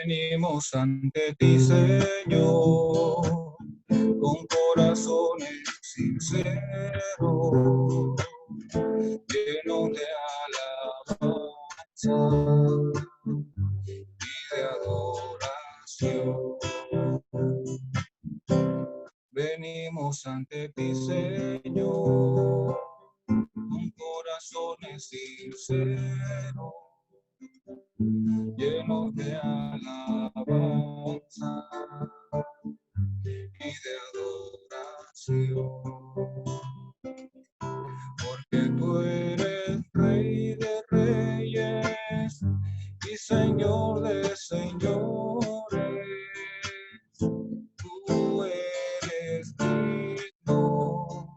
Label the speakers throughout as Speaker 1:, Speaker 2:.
Speaker 1: Venimos ante ti, Señor, con corazones sinceros, llenos de alabanza y de adoración. Venimos ante ti, Señor, con corazones sinceros, llenos de alabanza y de adoración, porque tú eres Rey de Reyes y Señor de Señores. Tú eres digno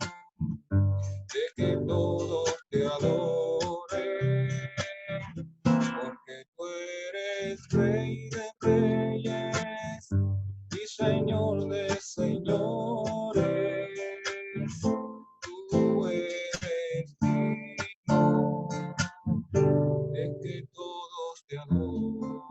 Speaker 1: de que todos te adoren, porque tú eres Rey de Reyes y Señor de Señores. Tú eres digno de que todos te adoren.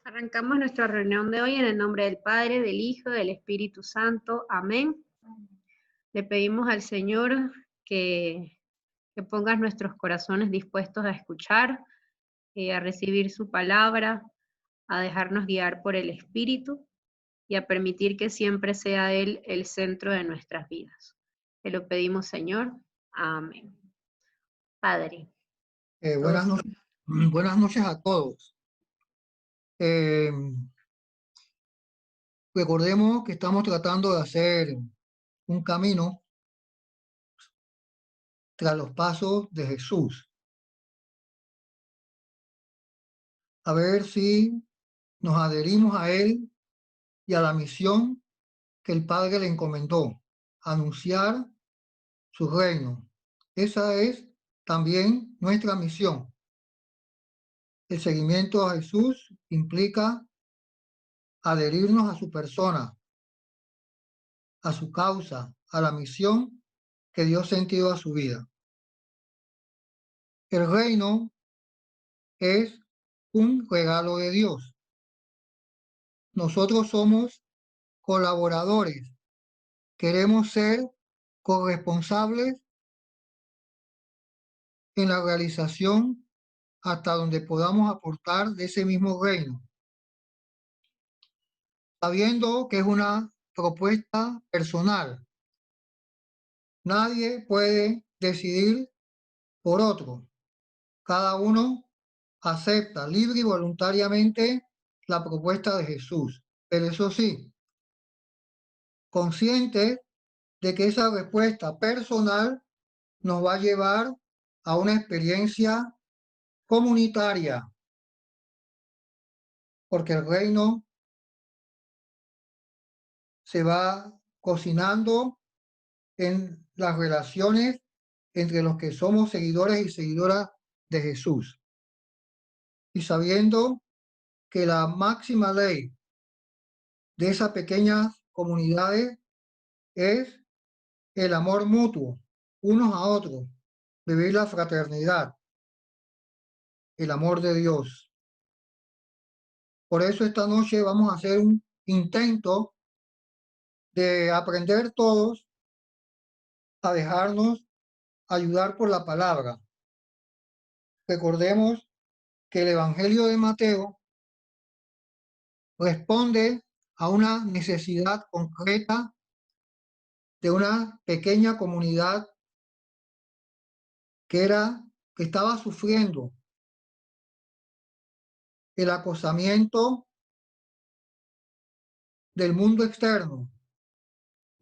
Speaker 2: Arrancamos nuestra reunión de hoy en el nombre del Padre, del Hijo, del Espíritu Santo. Amén. Le pedimos al Señor que pongas nuestros corazones dispuestos a escuchar, a recibir su palabra, a dejarnos guiar por el Espíritu y a permitir que siempre sea Él el centro de nuestras vidas. Te lo pedimos, Señor. Amén. Padre.
Speaker 3: Buenas noches a todos. Recordemos que estamos tratando de hacer un camino tras los pasos de Jesús. A ver si nos adherimos a Él y a la misión que el Padre le encomendó, anunciar su reino. Esa es también nuestra misión. El seguimiento a Jesús implica adherirnos a su persona, a su causa, a la misión que dio sentido a su vida. El reino es un regalo de Dios. Nosotros somos colaboradores. Queremos ser corresponsables en la realización hasta donde podamos aportar de ese mismo reino, sabiendo que es una propuesta personal. Nadie puede decidir por otro. Cada uno acepta libre y voluntariamente la propuesta de Jesús, pero eso sí, consciente de que esa respuesta personal nos va a llevar a una experiencia comunitaria, porque el reino se va cocinando en las relaciones entre los que somos seguidores y seguidoras de Jesús. Y sabiendo que la máxima ley de esas pequeñas comunidades es el amor mutuo, unos a otros, vivir la fraternidad, el amor de Dios. Por eso esta noche vamos a hacer un intento de aprender todos a dejarnos ayudar por la palabra. Recordemos que el Evangelio de Mateo responde a una necesidad concreta de una pequeña comunidad que estaba sufriendo el acosamiento del mundo externo,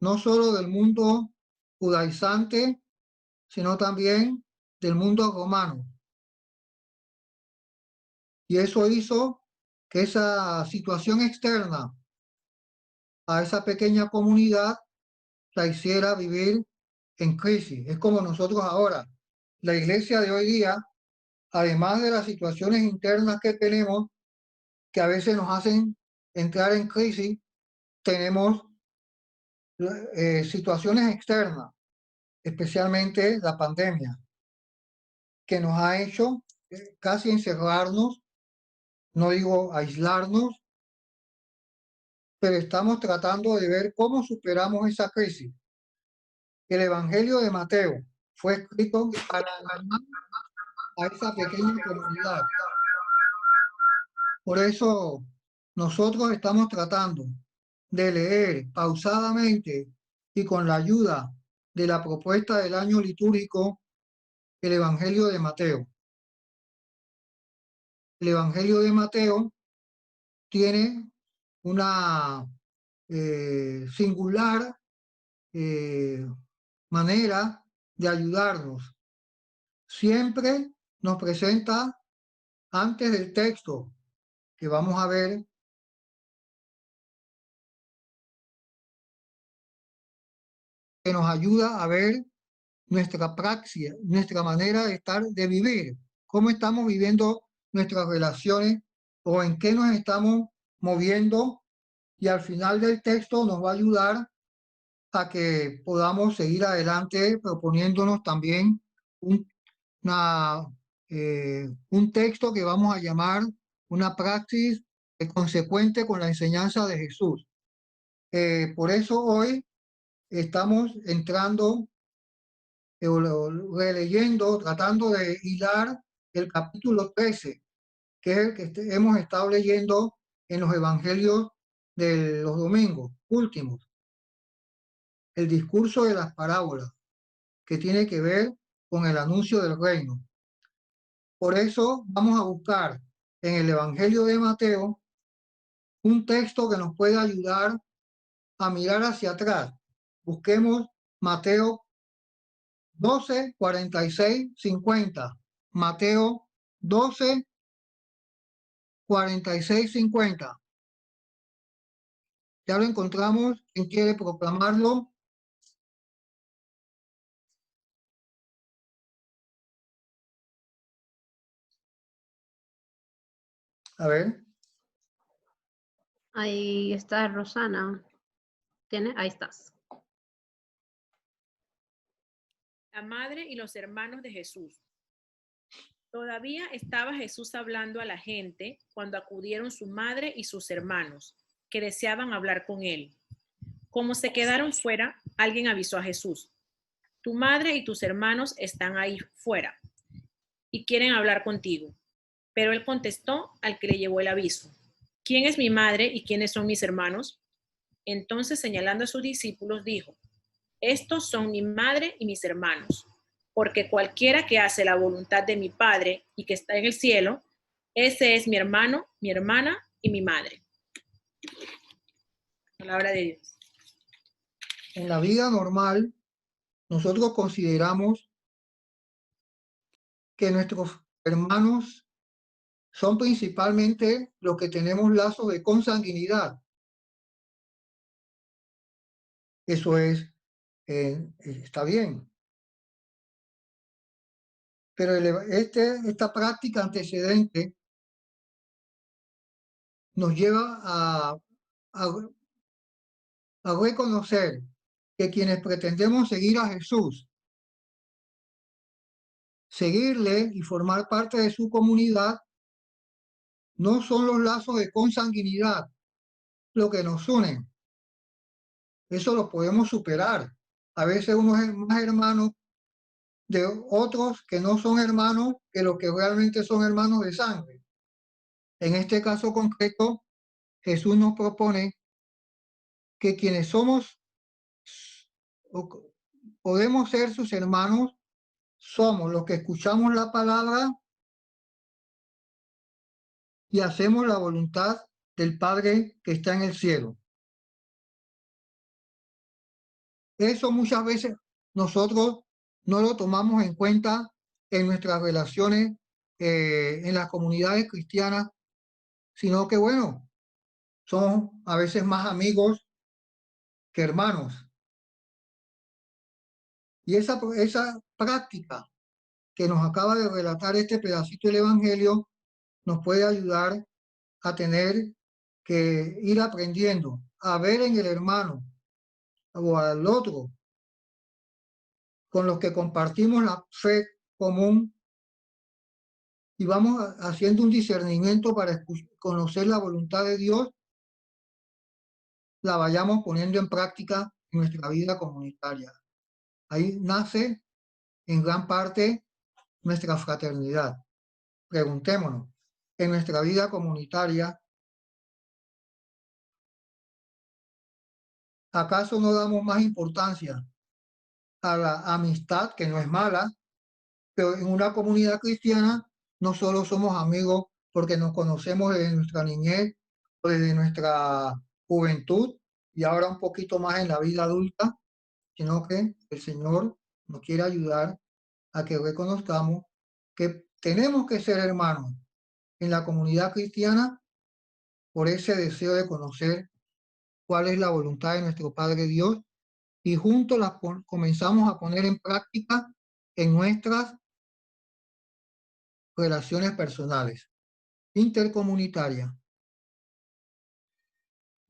Speaker 3: no solo del mundo judaizante, sino también del mundo romano. Y eso hizo que esa situación externa a esa pequeña comunidad la hiciera vivir en crisis. Es como nosotros ahora. La iglesia de hoy día, además de las situaciones internas que tenemos, que a veces nos hacen entrar en crisis, tenemos situaciones externas, especialmente la pandemia, que nos ha hecho casi encerrarnos, no digo aislarnos, pero estamos tratando de ver cómo superamos esa crisis. El Evangelio de Mateo fue escrito para animar a esa pequeña comunidad. Por eso nosotros estamos tratando de leer pausadamente y con la ayuda de la propuesta del año litúrgico el Evangelio de Mateo. El Evangelio de Mateo tiene una singular manera de ayudarnos. Siempre nos presenta antes del texto que vamos a ver, que nos ayuda a ver nuestra praxis, nuestra manera de estar, de vivir, cómo estamos viviendo nuestras relaciones o en qué nos estamos moviendo, y al final del texto nos va a ayudar a que podamos seguir adelante proponiéndonos también un texto que vamos a llamar una praxis consecuente con la enseñanza de Jesús. Por eso hoy estamos entrando, releyendo, tratando de hilar el capítulo 13, que es el que hemos estado leyendo en los evangelios de los domingos últimos. El discurso de las parábolas, que tiene que ver con el anuncio del reino. Por eso vamos a buscar en el Evangelio de Mateo un texto que nos pueda ayudar a mirar hacia atrás. Busquemos Mateo 12, 46, 50. Mateo 12, 46, 50. Ya lo encontramos. ¿Quién quiere proclamarlo? A ver.
Speaker 2: Ahí está Rosana. Ahí estás.
Speaker 4: La madre y los hermanos de Jesús. Todavía estaba Jesús hablando a la gente cuando acudieron su madre y sus hermanos, que deseaban hablar con él. Como se quedaron fuera, alguien avisó a Jesús: tu madre y tus hermanos están ahí fuera y quieren hablar contigo. Pero él contestó al que le llevó el aviso: ¿quién es mi madre y quiénes son mis hermanos? Entonces, señalando a sus discípulos, dijo: estos son mi madre y mis hermanos, porque cualquiera que hace la voluntad de mi Padre y que está en el cielo, ese es mi hermano, mi hermana y mi madre. Palabra de Dios.
Speaker 3: En la vida normal, nosotros consideramos que nuestros hermanos son principalmente los que tenemos lazos de consanguinidad. Eso está bien. Pero esta práctica antecedente nos lleva a reconocer que quienes pretendemos seguir a Jesús, seguirle y formar parte de su comunidad, no son los lazos de consanguinidad lo que nos unen. Eso lo podemos superar. A veces uno es más hermano de otros que no son hermanos que los que realmente son hermanos de sangre. En este caso concreto, Jesús nos propone que quienes somos o podemos ser sus hermanos, somos los que escuchamos la palabra y hacemos la voluntad del Padre que está en el cielo. Eso muchas veces nosotros no lo tomamos en cuenta en nuestras relaciones en las comunidades cristianas, sino que bueno, somos a veces más amigos que hermanos. Y esa práctica que nos acaba de relatar este pedacito del Evangelio nos puede ayudar a tener que ir aprendiendo a ver en el hermano o al otro con los que compartimos la fe común y vamos haciendo un discernimiento para conocer la voluntad de Dios, la vayamos poniendo en práctica en nuestra vida comunitaria. Ahí nace en gran parte nuestra fraternidad. Preguntémonos, en nuestra vida comunitaria, ¿acaso no damos más importancia a la amistad, que no es mala, pero en una comunidad cristiana no solo somos amigos porque nos conocemos desde nuestra niñez o desde nuestra juventud y ahora un poquito más en la vida adulta, sino que el Señor nos quiere ayudar a que reconozcamos que tenemos que ser hermanos en la comunidad cristiana por ese deseo de conocer cuál es la voluntad de nuestro Padre Dios y juntos las comenzamos a poner en práctica en nuestras relaciones personales, intercomunitarias.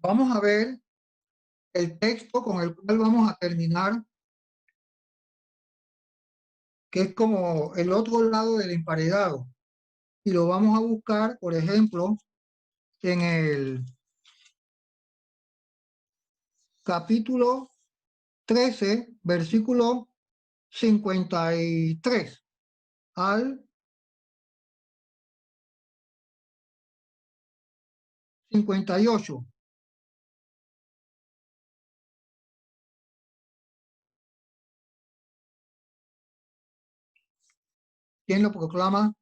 Speaker 3: Vamos a ver el texto con el cual vamos a terminar, que es como el otro lado del emparedado. Y lo vamos a buscar, por ejemplo, en el capítulo 13, versículo 53 al 58. ¿Quién lo proclama?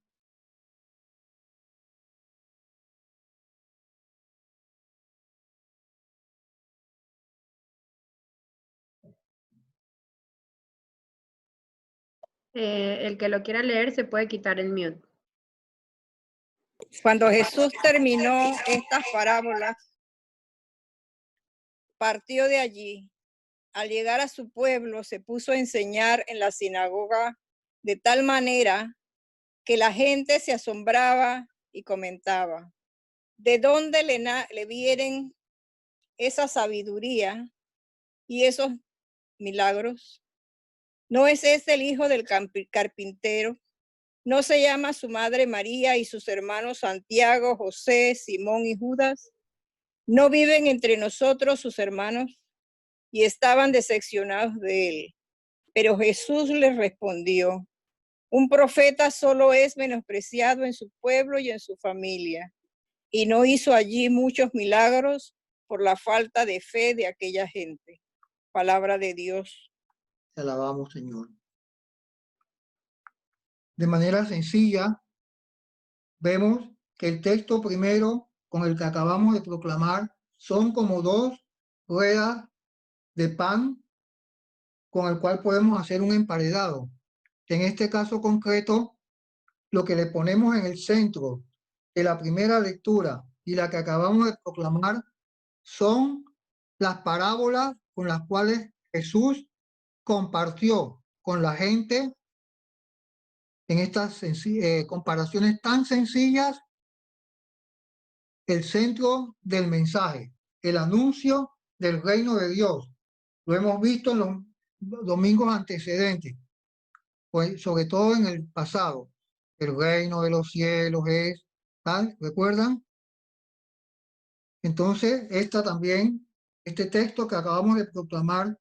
Speaker 2: El que lo quiera leer se puede quitar el mute.
Speaker 5: Cuando Jesús terminó estas parábolas, partió de allí. Al llegar a su pueblo, se puso a enseñar en la sinagoga de tal manera que la gente se asombraba y comentaba: ¿de dónde le vienen esa sabiduría y esos milagros? ¿No es este el hijo del carpintero? ¿No se llama su madre María y sus hermanos Santiago, José, Simón y Judas? ¿No viven entre nosotros sus hermanos? Y estaban decepcionados de él. Pero Jesús les respondió: un profeta solo es menospreciado en su pueblo y en su familia. Y no hizo allí muchos milagros por la falta de fe de aquella gente. Palabra de Dios.
Speaker 3: Te alabamos, Señor. De manera sencilla, vemos que el texto primero con el que acabamos de proclamar son como dos ruedas de pan con el cual podemos hacer un emparedado. En este caso concreto, lo que le ponemos en el centro de la primera lectura y la que acabamos de proclamar son las parábolas con las cuales Jesús compartió con la gente en estas comparaciones tan sencillas el centro del mensaje, el anuncio del reino de Dios. Lo hemos visto en los domingos antecedentes, pues, sobre todo en el pasado. El reino de los cielos es tal, ¿recuerdan? Entonces, este texto que acabamos de proclamar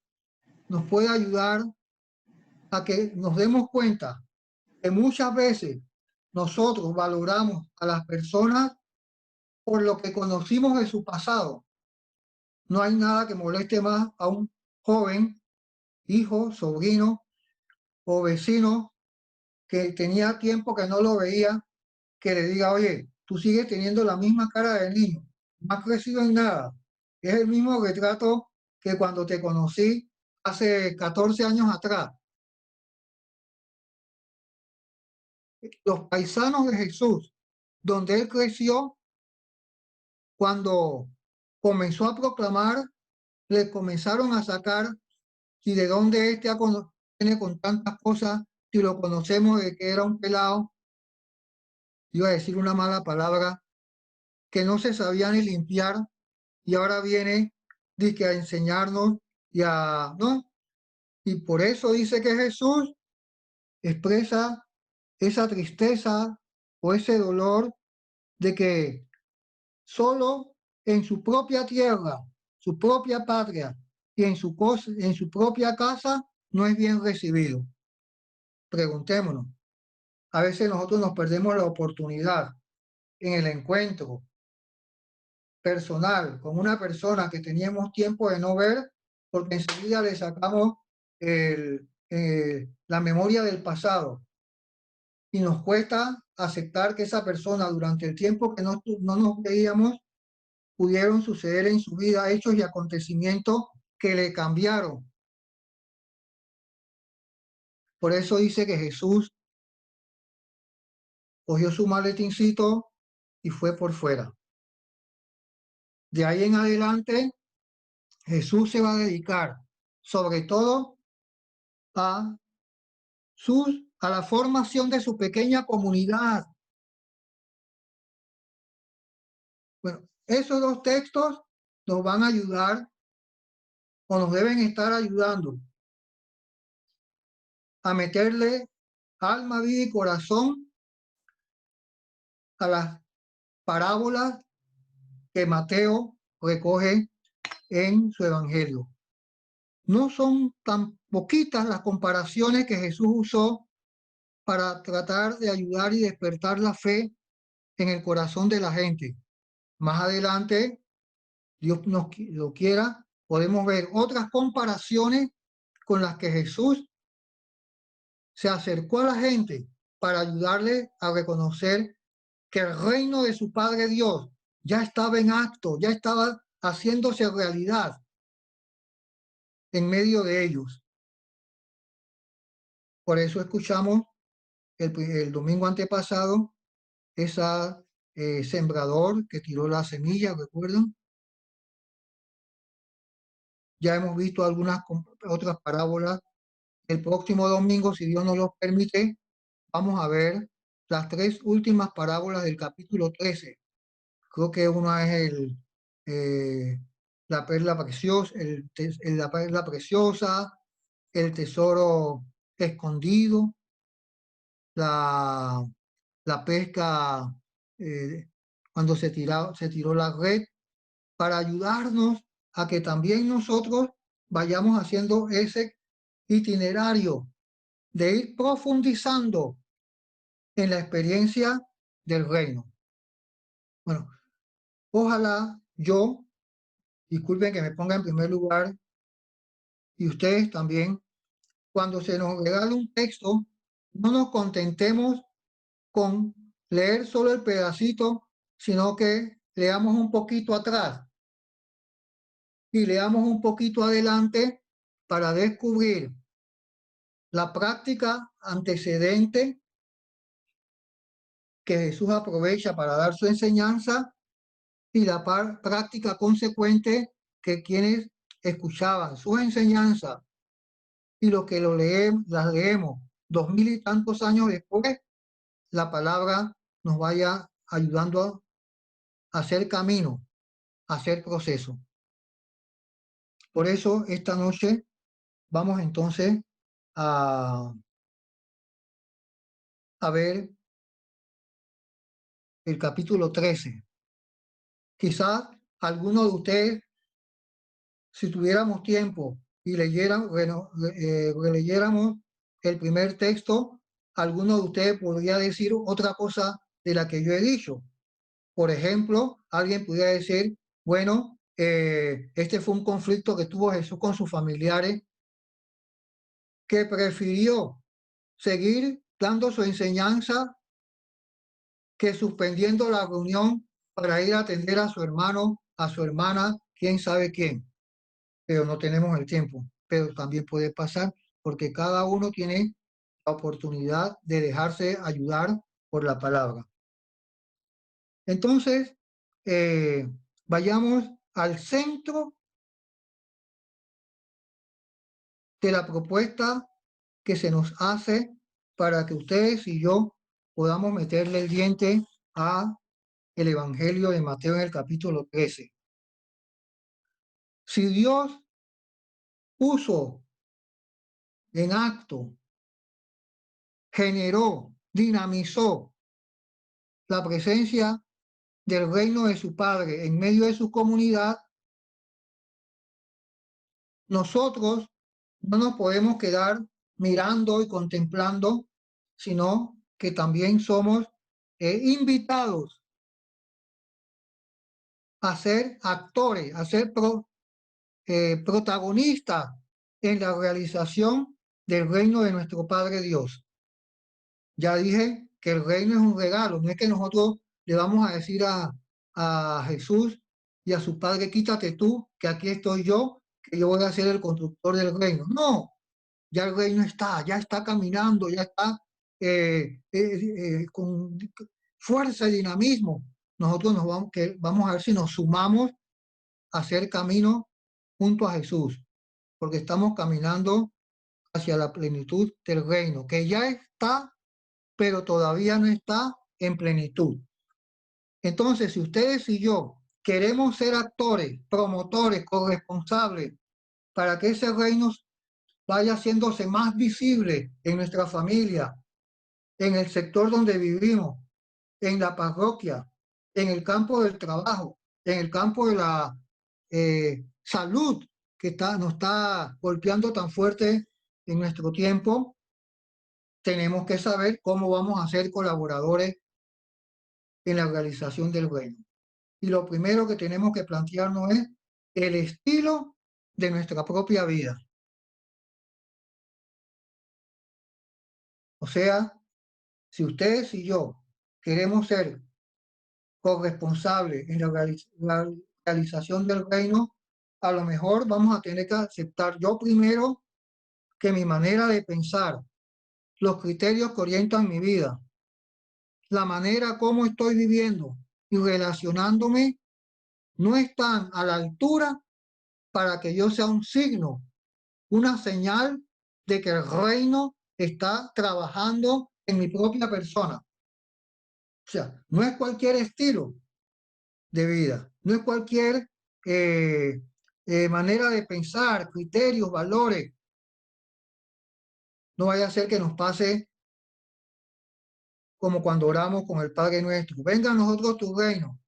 Speaker 3: nos puede ayudar a que nos demos cuenta que muchas veces nosotros valoramos a las personas por lo que conocimos de su pasado. No hay nada que moleste más a un joven, hijo, sobrino o vecino que tenía tiempo que no lo veía, que le diga: oye, tú sigues teniendo la misma cara de niño, no has crecido en nada. Es el mismo retrato que cuando te conocí hace 14 años atrás. Los paisanos de Jesús, donde él creció, cuando comenzó a proclamar, le comenzaron a sacar y de dónde viene con tantas cosas, si lo conocemos de que era un pelado, iba a decir una mala palabra, que no se sabía ni limpiar y ahora viene dice, a enseñarnos y a, ¿no? Y por eso dice que Jesús expresa esa tristeza o ese dolor de que solo en su propia tierra, su propia patria y en su propia casa no es bien recibido. Preguntémonos. A veces nosotros nos perdemos la oportunidad en el encuentro personal con una persona que teníamos tiempo de no ver, porque enseguida le sacamos la memoria del pasado y nos cuesta aceptar que esa persona durante el tiempo que no nos veíamos pudieron suceder en su vida hechos y acontecimientos que le cambiaron. Por eso dice que Jesús cogió su maletincito y fue por fuera. De ahí en adelante, Jesús se va a dedicar sobre todo a la formación de su pequeña comunidad. Bueno, esos dos textos nos van a ayudar o nos deben estar ayudando a meterle alma, vida y corazón a las parábolas que Mateo recoge en su evangelio. No son tan poquitas las comparaciones que Jesús usó para tratar de ayudar y despertar la fe en el corazón de la gente. Más adelante, Dios nos lo quiera, podemos ver otras comparaciones con las que Jesús se acercó a la gente para ayudarle a reconocer que el reino de su Padre Dios ya estaba en acto, ya estaba haciéndose realidad en medio de ellos. Por eso escuchamos el domingo antepasado esa sembrador que tiró la semilla, ¿recuerdan? Ya hemos visto algunas otras parábolas. El próximo domingo, si Dios nos lo permite, vamos a ver las tres últimas parábolas del capítulo 13. Creo que una es la perla preciosa, la perla preciosa, el tesoro escondido, la pesca cuando se tiró la red, para ayudarnos a que también nosotros vayamos haciendo ese itinerario de ir profundizando en la experiencia del reino. Bueno, ojalá yo, disculpen que me ponga en primer lugar, y ustedes también, cuando se nos regala un texto, no nos contentemos con leer solo el pedacito, sino que leamos un poquito atrás y leamos un poquito adelante para descubrir la práctica antecedente que Jesús aprovecha para dar su enseñanza y la práctica consecuente que quienes escuchaban sus enseñanzas y los que las leemos 2000 y tantos años después, la palabra nos vaya ayudando a hacer camino, a hacer proceso. Por eso esta noche vamos entonces a ver el capítulo 13. Quizás alguno de ustedes, si tuviéramos tiempo y releyéramos el primer texto, alguno de ustedes podría decir otra cosa de la que yo he dicho. Por ejemplo, alguien podría decir, bueno, este fue un conflicto que tuvo Jesús con sus familiares, que prefirió seguir dando su enseñanza que suspendiendo la reunión para ir a atender a su hermano, a su hermana, quién sabe quién. Pero no tenemos el tiempo. Pero también puede pasar porque cada uno tiene la oportunidad de dejarse ayudar por la palabra. Entonces, vayamos al centro de la propuesta que se nos hace para que ustedes y yo podamos meterle el diente a el Evangelio de Mateo en el capítulo 13. Si Dios puso en acto, generó, dinamizó la presencia del reino de su Padre en medio de su comunidad, nosotros no nos podemos quedar mirando y contemplando, sino que también somos invitados a ser actores, a ser protagonistas en la realización del reino de nuestro Padre Dios. Ya dije que el reino es un regalo, no es que nosotros le vamos a decir a Jesús y a su Padre, quítate tú, que aquí estoy yo, que yo voy a ser el constructor del reino. No, ya el reino está, ya está caminando, ya está con fuerza y dinamismo. Nosotros vamos a ver si nos sumamos a hacer camino junto a Jesús, porque estamos caminando hacia la plenitud del reino, que ya está, pero todavía no está en plenitud. Entonces, si ustedes y yo queremos ser actores, promotores, corresponsables, para que ese reino vaya haciéndose más visible en nuestra familia, en el sector donde vivimos, en la parroquia, en el campo del trabajo, en el campo de la salud que nos está golpeando tan fuerte en nuestro tiempo, tenemos que saber cómo vamos a ser colaboradores en la realización del reino. Y lo primero que tenemos que plantearnos es el estilo de nuestra propia vida. O sea, si ustedes y yo queremos ser corresponsables en la realización del reino, a lo mejor vamos a tener que aceptar yo primero que mi manera de pensar, los criterios que orientan mi vida, la manera como estoy viviendo y relacionándome, no están a la altura para que yo sea un signo, una señal de que el reino está trabajando en mi propia persona. O sea, no es cualquier estilo de vida, no es cualquier manera de pensar, criterios, valores. No vaya a ser que nos pase como cuando oramos con el Padre Nuestro. Venga a nosotros tu reino.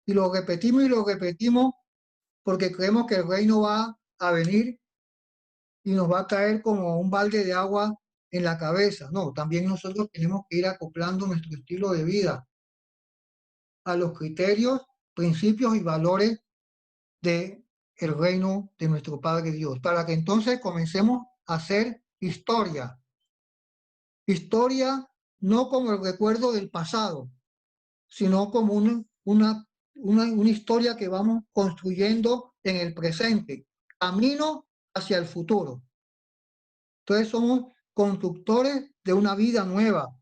Speaker 3: Y lo repetimos porque creemos que el reino va a venir y nos va a caer como un balde de agua en la cabeza. No, también nosotros tenemos que ir acoplando nuestro estilo de vida a los criterios, principios y valores del reino de nuestro Padre Dios, para que entonces comencemos a hacer historia. Historia no como el recuerdo del pasado, sino como una historia que vamos construyendo en el presente, camino hacia el futuro. Entonces somos constructores de una vida nueva,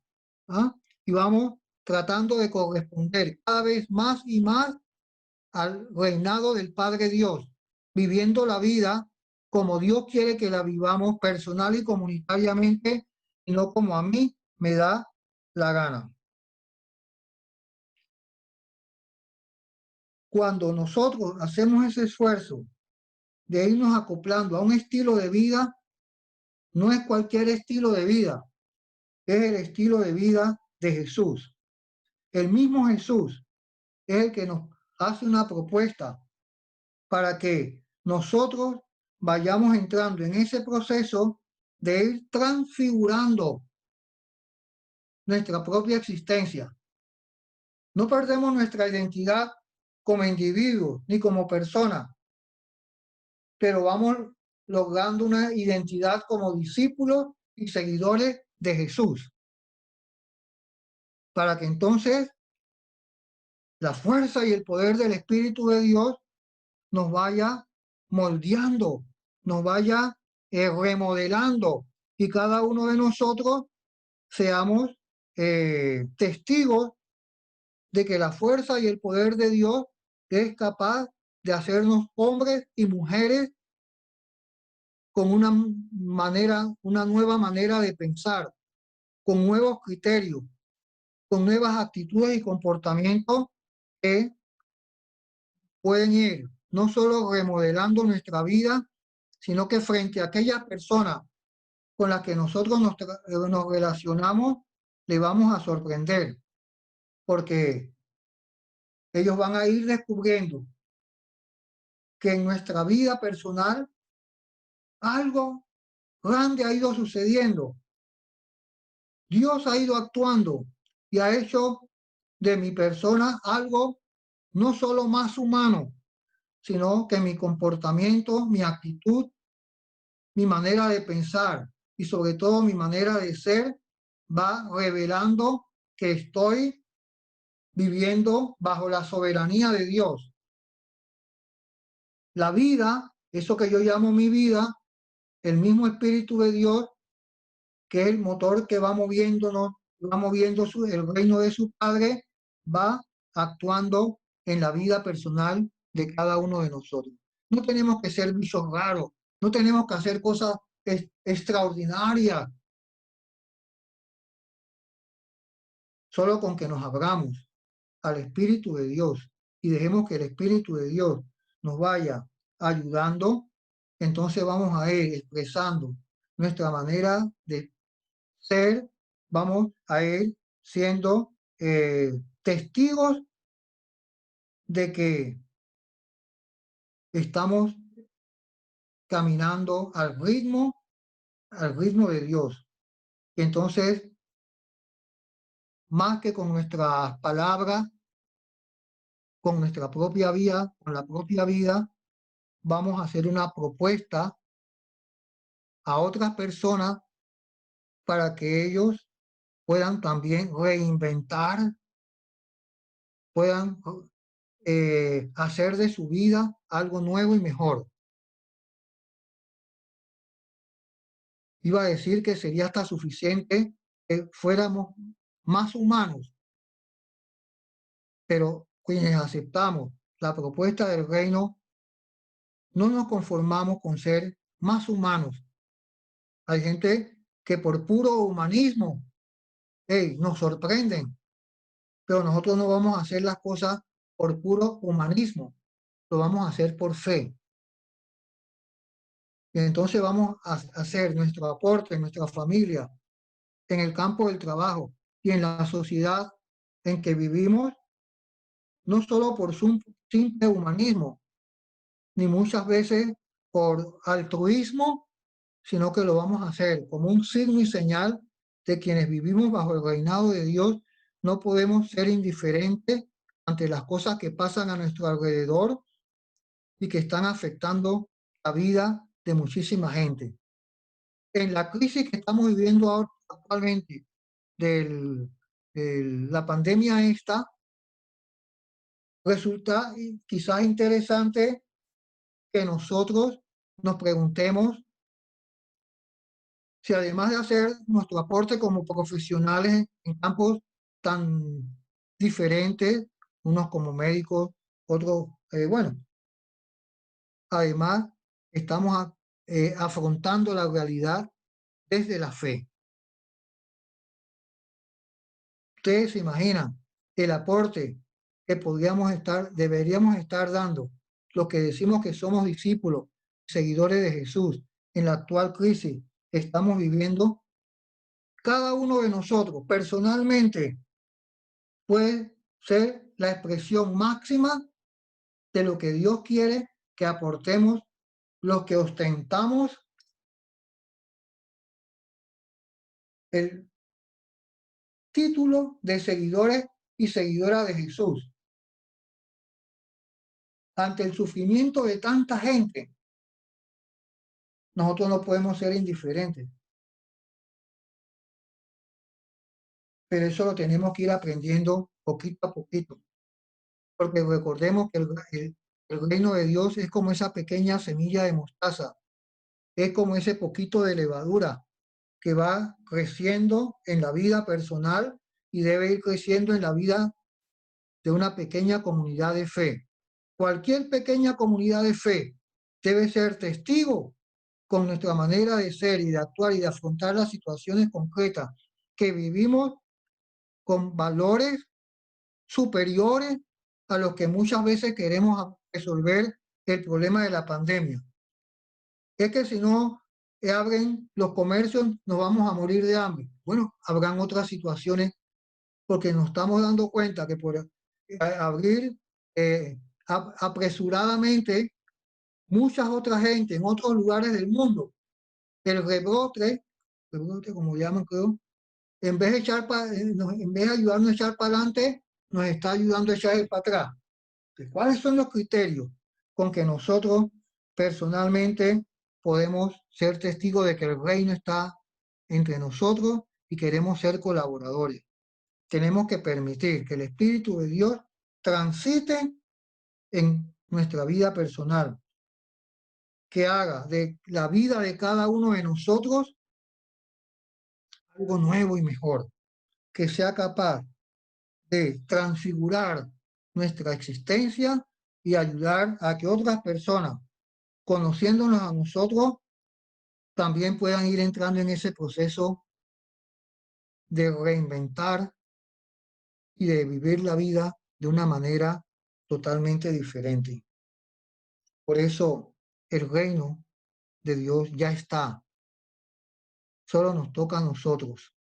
Speaker 3: ¿ah? Y vamos tratando de corresponder cada vez más y más al reinado del Padre Dios, viviendo la vida como Dios quiere que la vivamos personal y comunitariamente, y no como a mí me da la gana. Cuando nosotros hacemos ese esfuerzo de irnos acoplando a un estilo de vida, no es cualquier estilo de vida, es el estilo de vida de Jesús. El mismo Jesús es el que nos hace una propuesta para que nosotros vayamos entrando en ese proceso de ir transfigurando nuestra propia existencia. No perdemos nuestra identidad como individuos ni como personas, pero vamos logrando una identidad como discípulos y seguidores de Jesús, para que entonces la fuerza y el poder del Espíritu de Dios nos vaya moldeando, nos vaya remodelando, y cada uno de nosotros seamos testigos de que la fuerza y el poder de Dios es capaz de hacernos hombres y mujeres con una nueva manera de pensar, con nuevos criterios, con nuevas actitudes y comportamientos que pueden ir no solo remodelando nuestra vida, sino que frente a aquellas personas con las que nosotros nos relacionamos, le vamos a sorprender, porque ellos van a ir descubriendo que en nuestra vida personal algo grande ha ido sucediendo. Dios ha ido actuando y ha hecho de mi persona algo no solo más humano, sino que mi comportamiento, mi actitud, mi manera de pensar y sobre todo mi manera de ser va revelando que estoy viviendo bajo la soberanía de Dios. La vida, eso que yo llamo mi vida, el mismo Espíritu de Dios, que es el motor que va moviéndonos, va moviendo el reino de su Padre, va actuando en la vida personal de cada uno de nosotros. No tenemos que ser bichos raros, no tenemos que hacer cosas extraordinarias, solo con que nos abramos al Espíritu de Dios y dejemos que el Espíritu de Dios nos vaya ayudando, entonces vamos a ir expresando nuestra manera de ser, vamos a ir siendo testigos de que estamos caminando al ritmo de Dios. Entonces, más que con nuestras palabras, con nuestra propia vida, con la propia vida, vamos a hacer una propuesta a otras personas para que ellos puedan también reinventar, puedan hacer de su vida algo nuevo y mejor. Iba a decir que sería hasta suficiente que fuéramos más humanos, pero quienes aceptamos la propuesta del reino, no nos conformamos con ser más humanos. Hay gente que por puro humanismo nos sorprenden, pero nosotros no vamos a hacer las cosas por puro humanismo, lo vamos a hacer por fe. Y entonces vamos a hacer nuestro aporte en nuestra familia, en el campo del trabajo y en la sociedad en que vivimos, no solo por su simple humanismo, ni muchas veces por altruismo, sino que lo vamos a hacer como un signo y señal de quienes vivimos bajo el reinado de Dios. No podemos ser indiferentes ante las cosas que pasan a nuestro alrededor y que están afectando la vida de muchísima gente. En la crisis que estamos viviendo ahora actualmente de la pandemia esta, resulta quizás interesante que nosotros nos preguntemos si además de hacer nuestro aporte como profesionales en campos tan diferentes, unos como médicos, otros, además estamos afrontando la realidad desde la fe. Ustedes se imaginan el aporte que deberíamos estar dando los que decimos que somos discípulos, seguidores de Jesús, en la actual crisis que estamos viviendo. Cada uno de nosotros personalmente puede ser la expresión máxima de lo que Dios quiere que aportemos los que ostentamos el título de seguidores y seguidoras de Jesús. Ante el sufrimiento de tanta gente, nosotros no podemos ser indiferentes. Pero eso lo tenemos que ir aprendiendo poquito a poquito. Porque recordemos que el reino de Dios es como esa pequeña semilla de mostaza. Es como ese poquito de levadura que va creciendo en la vida personal y debe ir creciendo en la vida de una pequeña comunidad de fe. Cualquier pequeña comunidad de fe debe ser testigo con nuestra manera de ser y de actuar y de afrontar las situaciones concretas que vivimos con valores superiores a los que muchas veces queremos resolver el problema de la pandemia. Es que si no abren los comercios, nos vamos a morir de hambre. Bueno, habrán otras situaciones porque nos estamos dando cuenta que por abrir apresuradamente muchas otras gente en otros lugares del mundo, el rebrote como llaman, creo, en vez de ayudarnos a echar para adelante, nos está ayudando a echar para atrás. ¿Cuáles son los criterios con que nosotros personalmente podemos ser testigos de que el reino está entre nosotros y queremos ser colaboradores? Tenemos que permitir que el Espíritu de Dios transite en nuestra vida personal, que haga de la vida de cada uno de nosotros algo nuevo y mejor, que sea capaz de transfigurar nuestra existencia y ayudar a que otras personas, conociéndonos a nosotros, también puedan ir entrando en ese proceso de reinventar y de vivir la vida de una manera totalmente diferente. Por eso el reino de Dios ya está. Solo nos toca a nosotros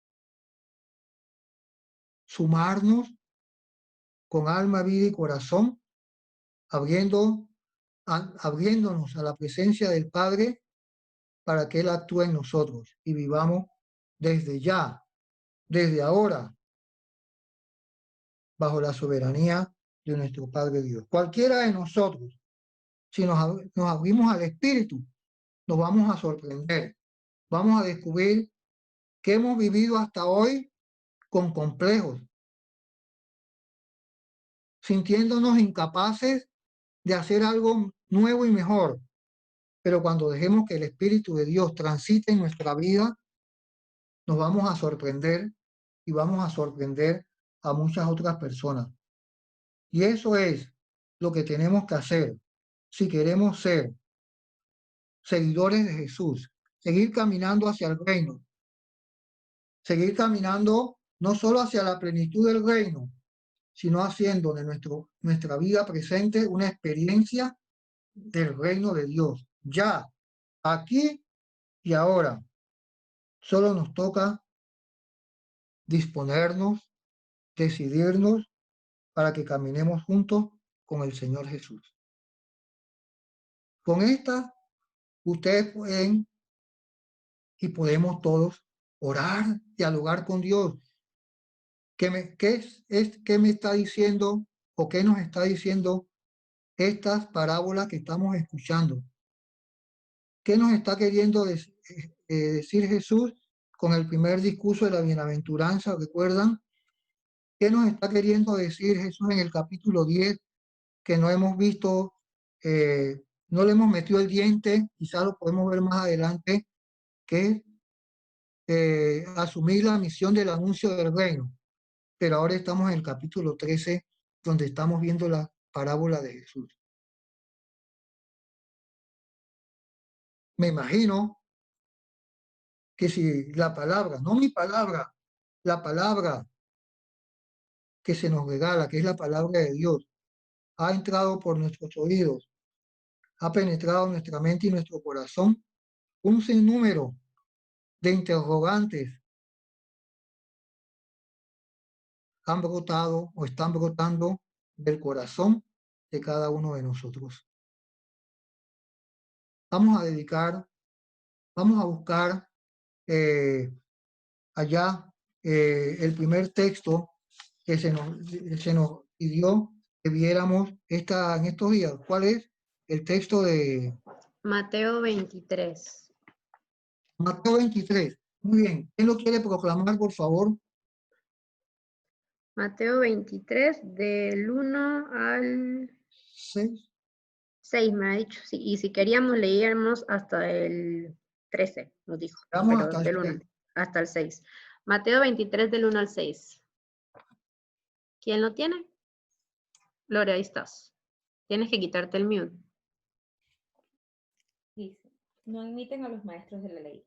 Speaker 3: sumarnos con alma, vida y corazón, abriéndonos a la presencia del Padre para que Él actúe en nosotros y vivamos desde ya, desde ahora, bajo la soberanía de nuestro Padre Dios. Cualquiera de nosotros, si nos abrimos al Espíritu, nos vamos a sorprender. Vamos a descubrir que hemos vivido hasta hoy con complejos, sintiéndonos incapaces de hacer algo nuevo y mejor. Pero cuando dejemos que el Espíritu de Dios transite en nuestra vida, nos vamos a sorprender y vamos a sorprender a muchas otras personas. Y eso es lo que tenemos que hacer si queremos ser seguidores de Jesús, seguir caminando hacia el reino, seguir caminando no solo hacia la plenitud del reino, sino haciendo de nuestra vida presente una experiencia del reino de Dios. Ya, aquí y ahora, solo nos toca disponernos, decidirnos para que caminemos juntos con el Señor Jesús. Con esta, ustedes pueden y podemos todos orar, dialogar con Dios. ¿Qué me está diciendo o qué nos está diciendo estas parábolas que estamos escuchando? ¿Qué nos está queriendo decir Jesús con el primer discurso de la bienaventuranza? ¿Recuerdan? ¿Qué nos está queriendo decir Jesús en el capítulo 10 que no hemos visto, no le hemos metido el diente? Quizás lo podemos ver más adelante, que es asumir la misión del anuncio del reino. Pero ahora estamos en el capítulo 13, donde estamos viendo la parábola de Jesús. Me imagino que si la palabra, no mi palabra, la palabra que se nos regala, que es la palabra de Dios, ha entrado por nuestros oídos, ha penetrado en nuestra mente y nuestro corazón, un sinnúmero de interrogantes han brotado o están brotando del corazón de cada uno de nosotros. Vamos a buscar allá el primer texto que se nos pidió que viéramos en estos días. ¿Cuál es? El texto de
Speaker 2: Mateo 23.
Speaker 3: Mateo 23. Muy bien. ¿Quién lo quiere proclamar, por favor?
Speaker 2: Mateo 23, del 1 al
Speaker 3: 6.
Speaker 2: 6, me ha dicho. Sí, y si queríamos leíamos hasta el 13, nos dijo.
Speaker 3: Vamos
Speaker 2: Pero
Speaker 3: hasta el
Speaker 2: del 1
Speaker 3: 6.
Speaker 2: hasta el 6. Mateo 23, del 1 al 6. ¿Quién lo tiene? Gloria, ahí estás. Tienes que quitarte el mute.
Speaker 6: Dice, no imiten a los maestros de la ley.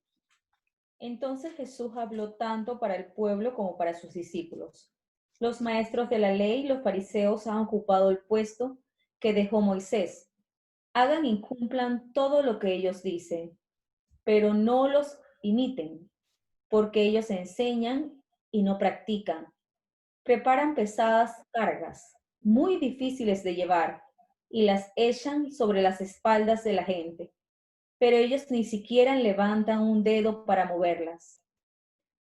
Speaker 6: Entonces Jesús habló tanto para el pueblo como para sus discípulos. Los maestros de la ley, los fariseos, han ocupado el puesto que dejó Moisés. Hagan y cumplan todo lo que ellos dicen, pero no los imiten, porque ellos enseñan y no practican. Preparan pesadas cargas, muy difíciles de llevar, y las echan sobre las espaldas de la gente, pero ellos ni siquiera levantan un dedo para moverlas.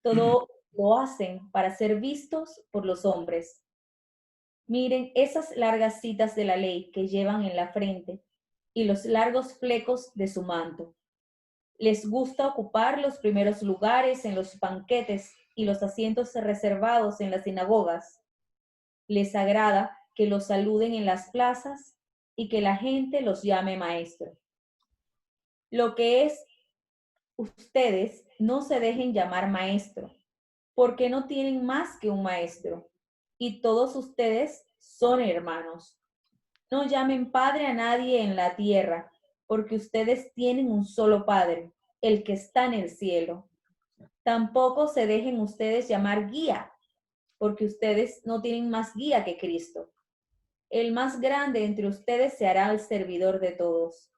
Speaker 6: Todo lo hacen para ser vistos por los hombres. Miren esas largas citas de la ley que llevan en la frente y los largos flecos de su manto. Les gusta ocupar los primeros lugares en los banquetes y los asientos reservados en las sinagogas. Les agrada que los saluden en las plazas y que la gente los llame maestro. Lo que es, ustedes no se dejen llamar maestro, porque no tienen más que un maestro, y todos ustedes son hermanos. No llamen padre a nadie en la tierra, porque ustedes tienen un solo Padre, el que está en el cielo. Tampoco se dejen ustedes llamar guía, porque ustedes no tienen más guía que Cristo. El más grande entre ustedes se hará el servidor de todos,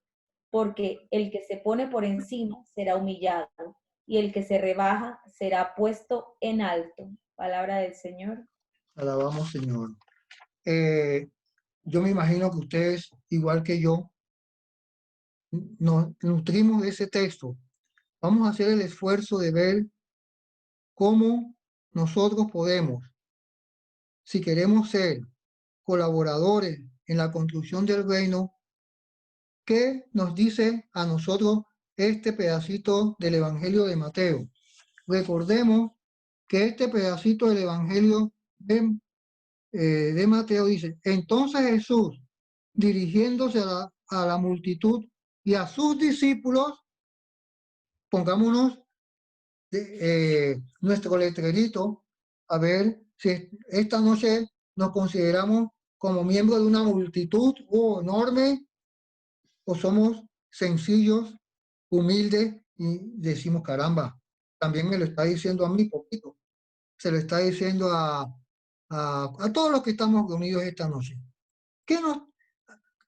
Speaker 6: porque el que se pone por encima será humillado, y el que se rebaja será puesto en alto. Palabra del Señor.
Speaker 3: Alabamos, Señor. Yo me imagino que ustedes, igual que yo, nos nutrimos de ese texto. Vamos a hacer el esfuerzo de ver cómo nosotros podemos, si queremos ser colaboradores en la construcción del reino, ¿qué nos dice a nosotros este pedacito del Evangelio de Mateo? Recordemos que este pedacito del Evangelio de Mateo dice: entonces Jesús, dirigiéndose a la multitud y a sus discípulos, pongámonos nuestro letrerito, a ver si esta noche nos consideramos como miembros de una multitud enorme, o somos sencillos, humildes y decimos: caramba, también me lo está diciendo a mí poquito, se lo está diciendo a todos los que estamos reunidos esta noche. ¿Qué nos,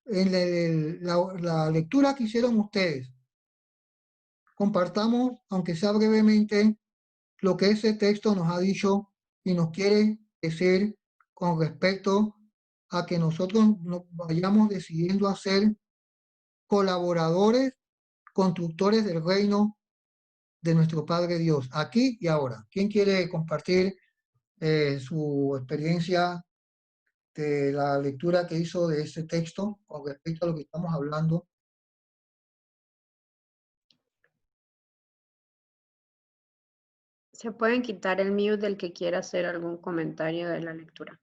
Speaker 3: en la lectura que hicieron ustedes, compartamos, aunque sea brevemente, lo que ese texto nos ha dicho y nos quiere decir con respecto a que nosotros nos vayamos decidiendo a ser colaboradores, constructores del reino de nuestro Padre Dios, aquí y ahora. ¿Quién quiere compartir su experiencia de la lectura que hizo de ese texto con respecto a lo que estamos hablando?
Speaker 2: Se pueden quitar el mute del que quiera hacer algún comentario de la lectura.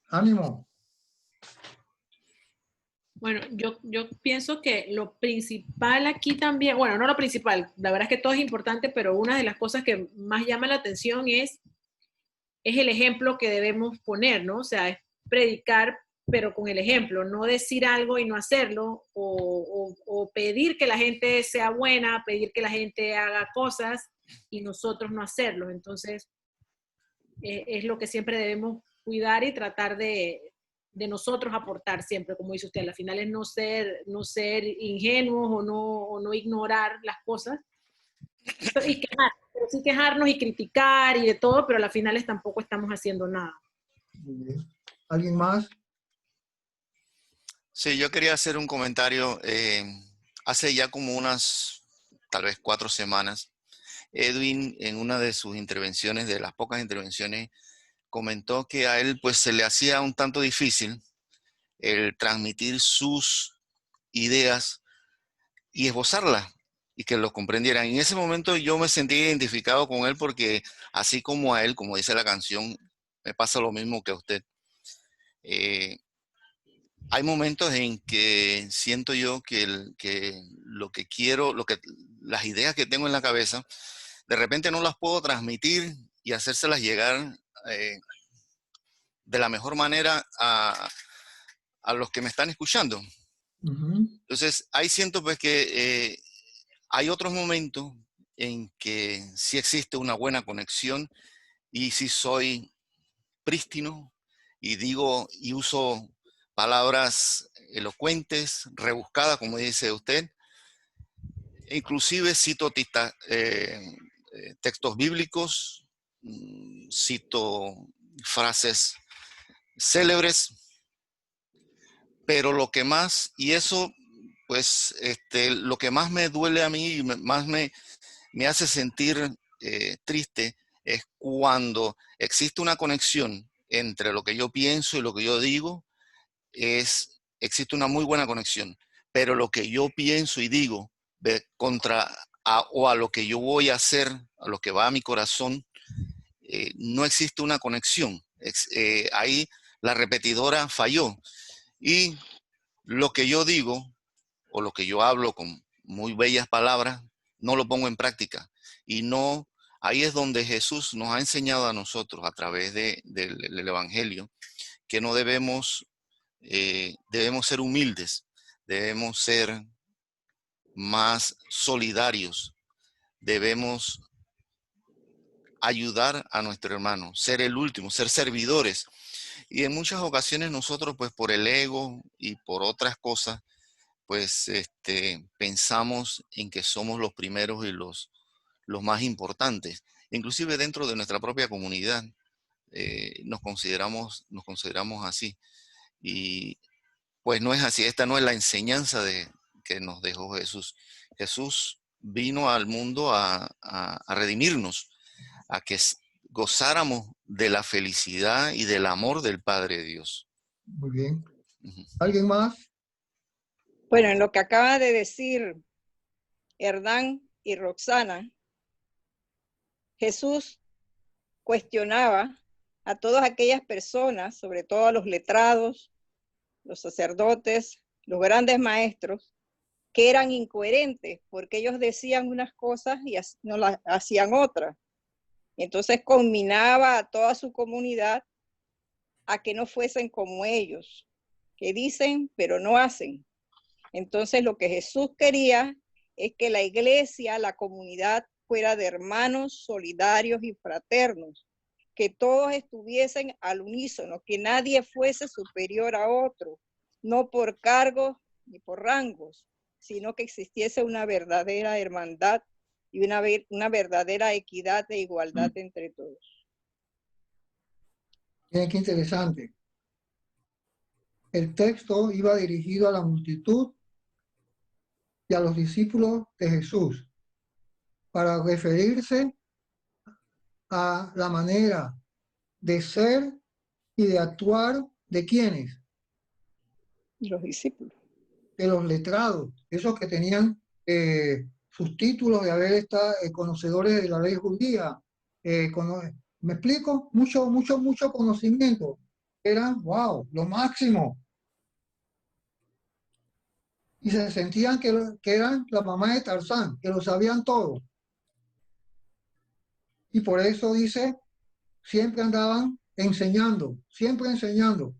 Speaker 3: Ánimo.
Speaker 4: Bueno, yo pienso que lo principal aquí también, bueno, no lo principal, la verdad es que todo es importante, pero una de las cosas que más llama la atención es el ejemplo que debemos poner, ¿no? O sea, es predicar, pero con el ejemplo, no decir algo y no hacerlo, o pedir que la gente sea buena, pedir que la gente haga cosas y nosotros no hacerlo. Entonces, es lo que siempre debemos cuidar y tratar de nosotros aportar siempre, como dice usted, al final es no ser ingenuos o no ignorar las cosas, y pero sí quejarnos y criticar y de todo, pero al final tampoco estamos haciendo nada.
Speaker 3: Muy bien. ¿Alguien más?
Speaker 7: Sí, yo quería hacer un comentario. Hace ya como unas, tal vez 4 semanas, Edwin, en una de sus intervenciones, de las pocas intervenciones, comentó que a él pues se le hacía un tanto difícil el transmitir sus ideas y esbozarlas y que lo comprendieran. En ese momento yo me sentí identificado con él porque así como a él, como dice la canción, me pasa lo mismo que a usted. Hay momentos en que siento yo que lo que quiero, las ideas que tengo en la cabeza, de repente no las puedo transmitir y hacérselas llegar de la mejor manera a los que me están escuchando.
Speaker 3: Ujú.
Speaker 7: Entonces, ahí siento pues que hay otros momentos en que sí existe una buena conexión y sí soy prístino y digo y uso palabras elocuentes, rebuscadas, como dice usted. Inclusive cito textos bíblicos, cito frases célebres, pero lo que más, y eso, pues, lo que más me duele a mí y más me hace sentir triste es cuando existe una conexión entre lo que yo pienso y lo que yo digo, existe una muy buena conexión, pero lo que yo pienso y digo o a lo que yo voy a hacer, a lo que va a mi corazón, no existe una conexión. Ahí la repetidora falló. Y lo que yo digo o lo que yo hablo con muy bellas palabras, no lo pongo en práctica. Y no, ahí es donde Jesús nos ha enseñado a nosotros a través del Evangelio que no debemos ser humildes, debemos ser más solidarios, debemos ayudar a nuestro hermano, ser el último, ser servidores. Y en muchas ocasiones nosotros, pues por el ego y por otras cosas, pues pensamos en que somos los primeros y los más importantes. Inclusive dentro de nuestra propia comunidad nos consideramos así. Y pues no es así, esta no es la enseñanza que nos dejó Jesús. Jesús vino al mundo a redimirnos, a que gozáramos de la felicidad y del amor del Padre Dios.
Speaker 3: Muy bien.
Speaker 7: Ujú.
Speaker 3: ¿Alguien más?
Speaker 5: Bueno, en lo que acaba de decir Hernán y Roxana, Jesús cuestionaba a todas aquellas personas, sobre todo a los letrados, los sacerdotes, los grandes maestros, que eran incoherentes porque ellos decían unas cosas y no las hacían otras. Entonces combinaba a toda su comunidad a que no fuesen como ellos, que dicen pero no hacen. Entonces lo que Jesús quería es que la iglesia, la comunidad, fuera de hermanos solidarios y fraternos, que todos estuviesen al unísono, que nadie fuese superior a otro, no por cargos ni por rangos, sino que existiese una verdadera hermandad y una verdadera equidad e igualdad entre todos.
Speaker 3: Miren qué interesante. El texto iba dirigido a la multitud y a los discípulos de Jesús para referirse a la manera de ser y de actuar de quienes,
Speaker 5: Los discípulos.
Speaker 3: de los letrados, esos que tenían sus títulos de haber estado conocedores de la ley judía. ¿Me explico? Mucho conocimiento. Eran, wow, lo máximo. Y se sentían que eran la mamá de Tarzán, que lo sabían todo. Y por eso dice, siempre andaban enseñando, siempre enseñando.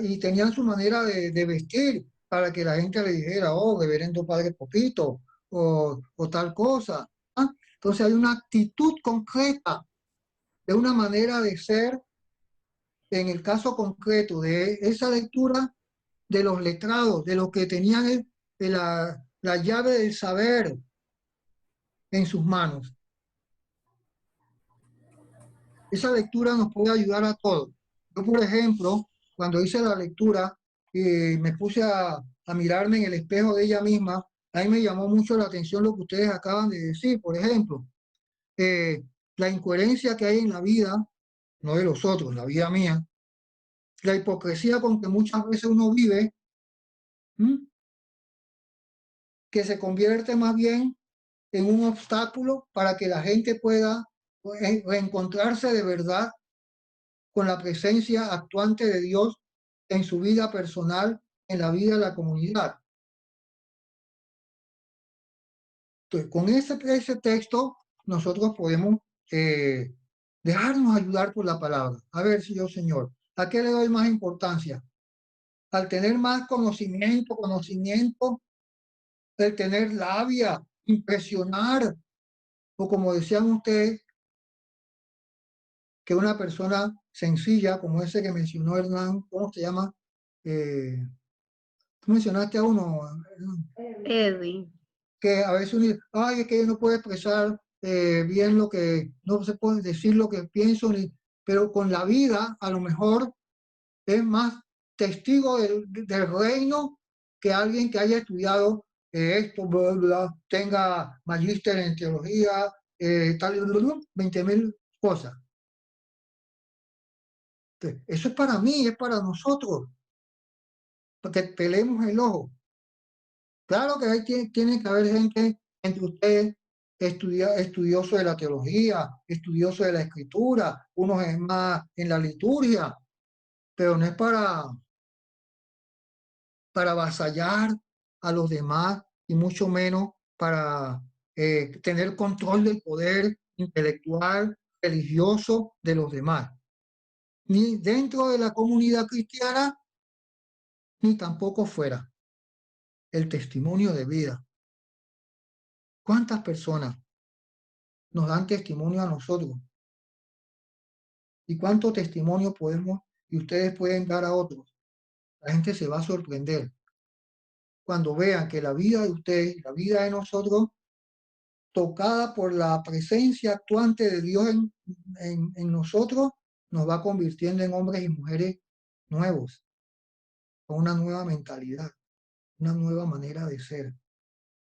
Speaker 3: Y tenían su manera de vestir para que la gente le dijera, oh, reverendo padre Popito, o tal cosa. ¿Ah? Entonces hay una actitud concreta de una manera de ser, en el caso concreto de esa lectura de los letrados, de los que tenían la llave del saber en sus manos. Esa lectura nos puede ayudar a todos. Yo, por ejemplo, cuando hice la lectura y me puse a mirarme en el espejo de ella misma, a mí me llamó mucho la atención lo que ustedes acaban de decir. Por ejemplo, la incoherencia que hay en la vida, no de los otros, la vida mía, la hipocresía con que muchas veces uno vive, que se convierte más bien en un obstáculo para que la gente pueda reencontrarse de verdad con la presencia actuante de Dios en su vida personal, en la vida de la comunidad. Entonces, con ese texto, nosotros podemos dejarnos ayudar por la palabra. A ver, Señor, ¿a qué le doy más importancia? al tener más conocimiento, el tener labia, impresionar, o como decían ustedes, que una persona sencilla, como ese que mencionó Hernán, ¿cómo se llama? Tú mencionaste a uno,
Speaker 2: Edwin.
Speaker 3: que a veces uno dice, ay, es que yo no puedo expresar bien lo que, no se puede decir lo que pienso, pero con la vida a lo mejor es más testigo del reino que alguien que haya estudiado esto, bla, bla, tenga magíster en teología, tal, 20.000 cosas. Entonces, eso es para mí, es para nosotros, porque pelemos el ojo. Claro que ahí tiene que haber gente entre ustedes estudioso de la teología, estudioso de la escritura, unos es más en la liturgia, pero no es para avasallar a los demás y mucho menos para tener control del poder intelectual, religioso de los demás. Ni dentro de la comunidad cristiana, ni tampoco fuera. El testimonio de vida. ¿Cuántas personas nos dan testimonio a nosotros? ¿Y cuánto testimonio podemos y ustedes pueden dar a otros? La gente se va a sorprender cuando vean que la vida de ustedes, la vida de nosotros, tocada por la presencia actuante de Dios en nosotros, nos va convirtiendo en hombres y mujeres nuevos, con una nueva mentalidad, una nueva manera de ser.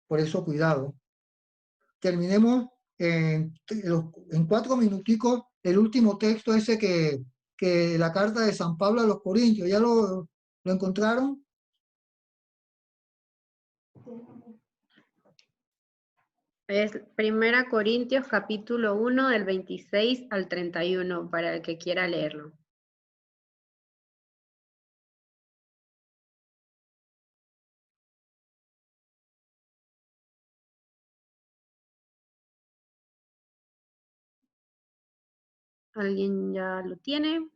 Speaker 3: Por eso, cuidado. Terminemos en 4 minuticos el último texto ese que la carta de San Pablo a los Corintios. ¿Ya lo encontraron?
Speaker 2: Es 1 Corintios capítulo 1 del 26 al 31 para el que quiera leerlo. ¿Alguien ya lo tiene?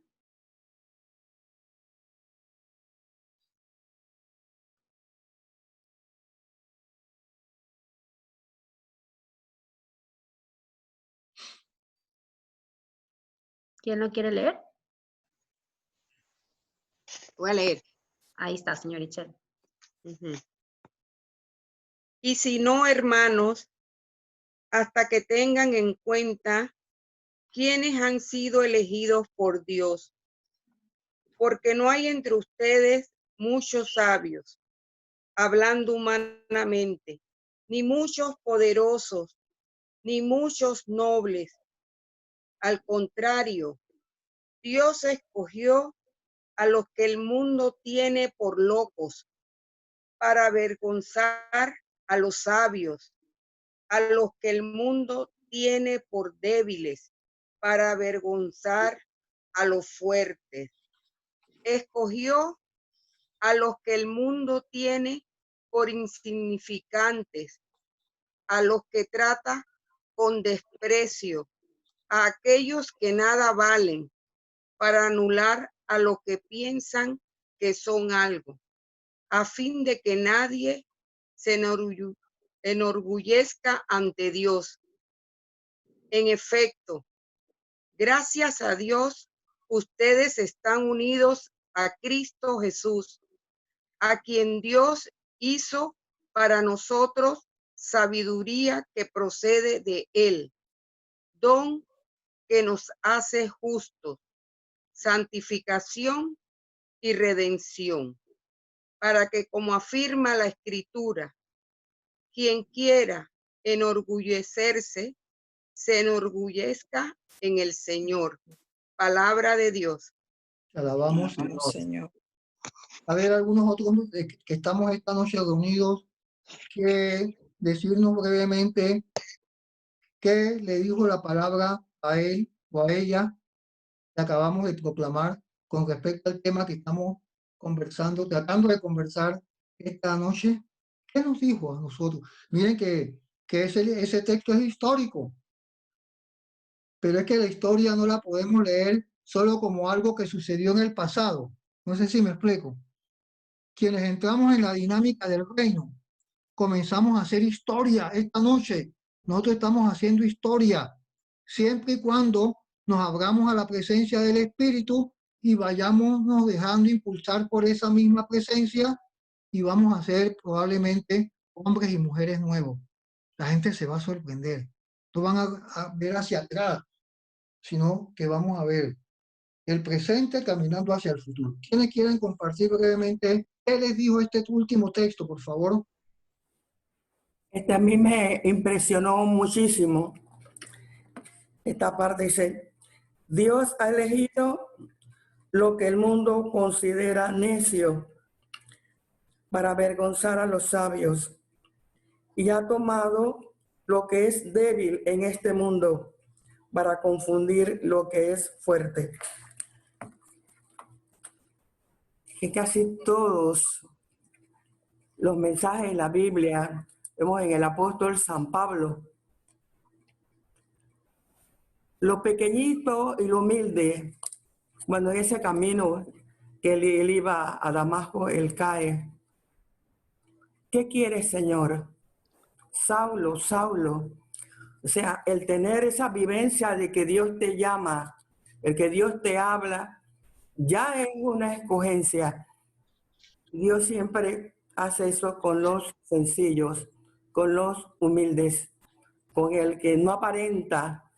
Speaker 2: ¿Quién lo quiere leer?
Speaker 8: Voy a leer.
Speaker 2: Ahí está, señor Ichel.
Speaker 8: Y si no, hermanos, hasta que tengan en cuenta quiénes han sido elegidos por Dios, porque no hay entre ustedes muchos sabios, hablando humanamente, ni muchos poderosos, ni muchos nobles. Al contrario, Dios escogió a los que el mundo tiene por locos para avergonzar a los sabios, a los que el mundo tiene por débiles para avergonzar a los fuertes. Escogió a los que el mundo tiene por insignificantes, a los que trata con desprecio, a aquellos que nada valen, para anular a los que piensan que son algo, a fin de que nadie se enorgullezca ante Dios. En efecto, gracias a Dios, ustedes están unidos a Cristo Jesús, a quien Dios hizo para nosotros sabiduría que procede de Él, don que nos hace justos, santificación y redención, para que, como afirma la Escritura, quien quiera enorgullecerse, se enorgullezca en el Señor. Palabra de Dios.
Speaker 3: Alabamos,
Speaker 5: Señor.
Speaker 3: A ver, algunos otros que estamos esta noche reunidos, que decirnos brevemente qué le dijo la palabra a él o a ella que acabamos de proclamar con respecto al tema que estamos conversando, tratando de conversar esta noche. ¿Qué nos dijo a nosotros? Miren que ese texto es histórico, pero es que la historia no la podemos leer solo como algo que sucedió en el pasado. No sé si me explico. quienes entramos en la dinámica del reino, comenzamos a hacer historia esta noche. Nosotros estamos haciendo historia, siempre y cuando nos abramos a la presencia del Espíritu y vayámonos dejando impulsar por esa misma presencia, y vamos a ser probablemente hombres y mujeres nuevos. La gente se va a sorprender. No van a ver hacia atrás, sino que vamos a ver el presente caminando hacia el futuro. ¿Quiénes quieren compartir brevemente qué les dijo este último texto, por favor?
Speaker 9: A mí me impresionó muchísimo. Esta parte dice, Dios ha elegido lo que el mundo considera necio para avergonzar a los sabios, y ha tomado lo que es débil en este mundo para confundir lo que es fuerte. Que casi todos los mensajes en la Biblia, vemos en el apóstol San Pablo, lo pequeñito y lo humilde, cuando en ese camino que él iba a Damasco, él cae. ¿Qué quieres, Señor? Saulo, Saulo. O sea, el tener esa vivencia de que Dios te llama, el que Dios te habla, ya es una escogencia. Dios siempre hace eso con los sencillos, con los humildes, con el que no aparenta.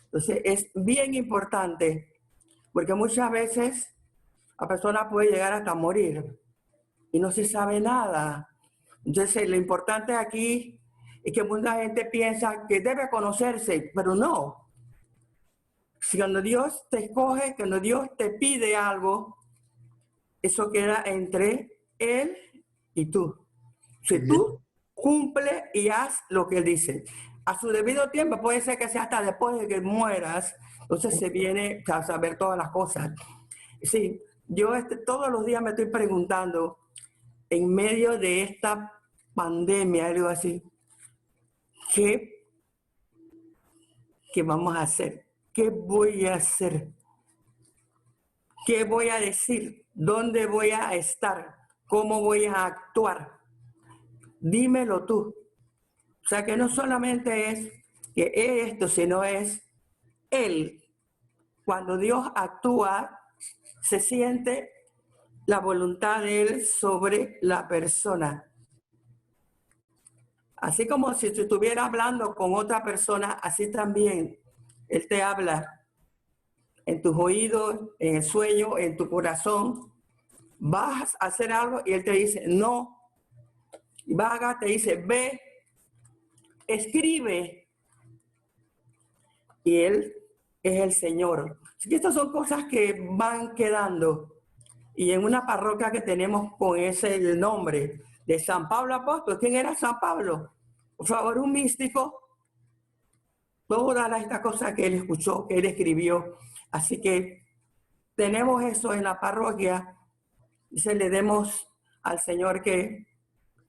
Speaker 9: Entonces, es bien importante, porque muchas veces la persona puede llegar hasta morir y no se sabe nada. Entonces, lo importante aquí es que mucha gente piensa que debe conocerse, pero no. Si cuando Dios te escoge, cuando Dios te pide algo, eso queda entre Él y tú. Si tú cumple y haz lo que Él dice. A su debido tiempo, puede ser que sea hasta después de que mueras, entonces se viene a saber todas las cosas. Sí, yo todos los días me estoy preguntando, en medio de esta pandemia, algo así, ¿qué vamos a hacer? ¿Qué voy a hacer? ¿Qué voy a decir? ¿Dónde voy a estar? ¿Cómo voy a actuar? Dímelo tú. O sea, que no solamente es que esto, sino es Él. Cuando Dios actúa, se siente la voluntad de Él sobre la persona. Así como si tú estuvieras hablando con otra persona, así también Él te habla en tus oídos, en el sueño, en tu corazón. Vas a hacer algo y Él te dice, no. Y vas te dice, ve, escribe. Y Él es el Señor. Así que estas son cosas que van quedando. Y en una parroquia que tenemos con ese nombre de San Pablo Apóstol. ¿Quién era San Pablo? Por favor, un místico. Todas estas cosas que él escuchó, que él escribió. Así que tenemos eso en la parroquia. Y se le demos al Señor que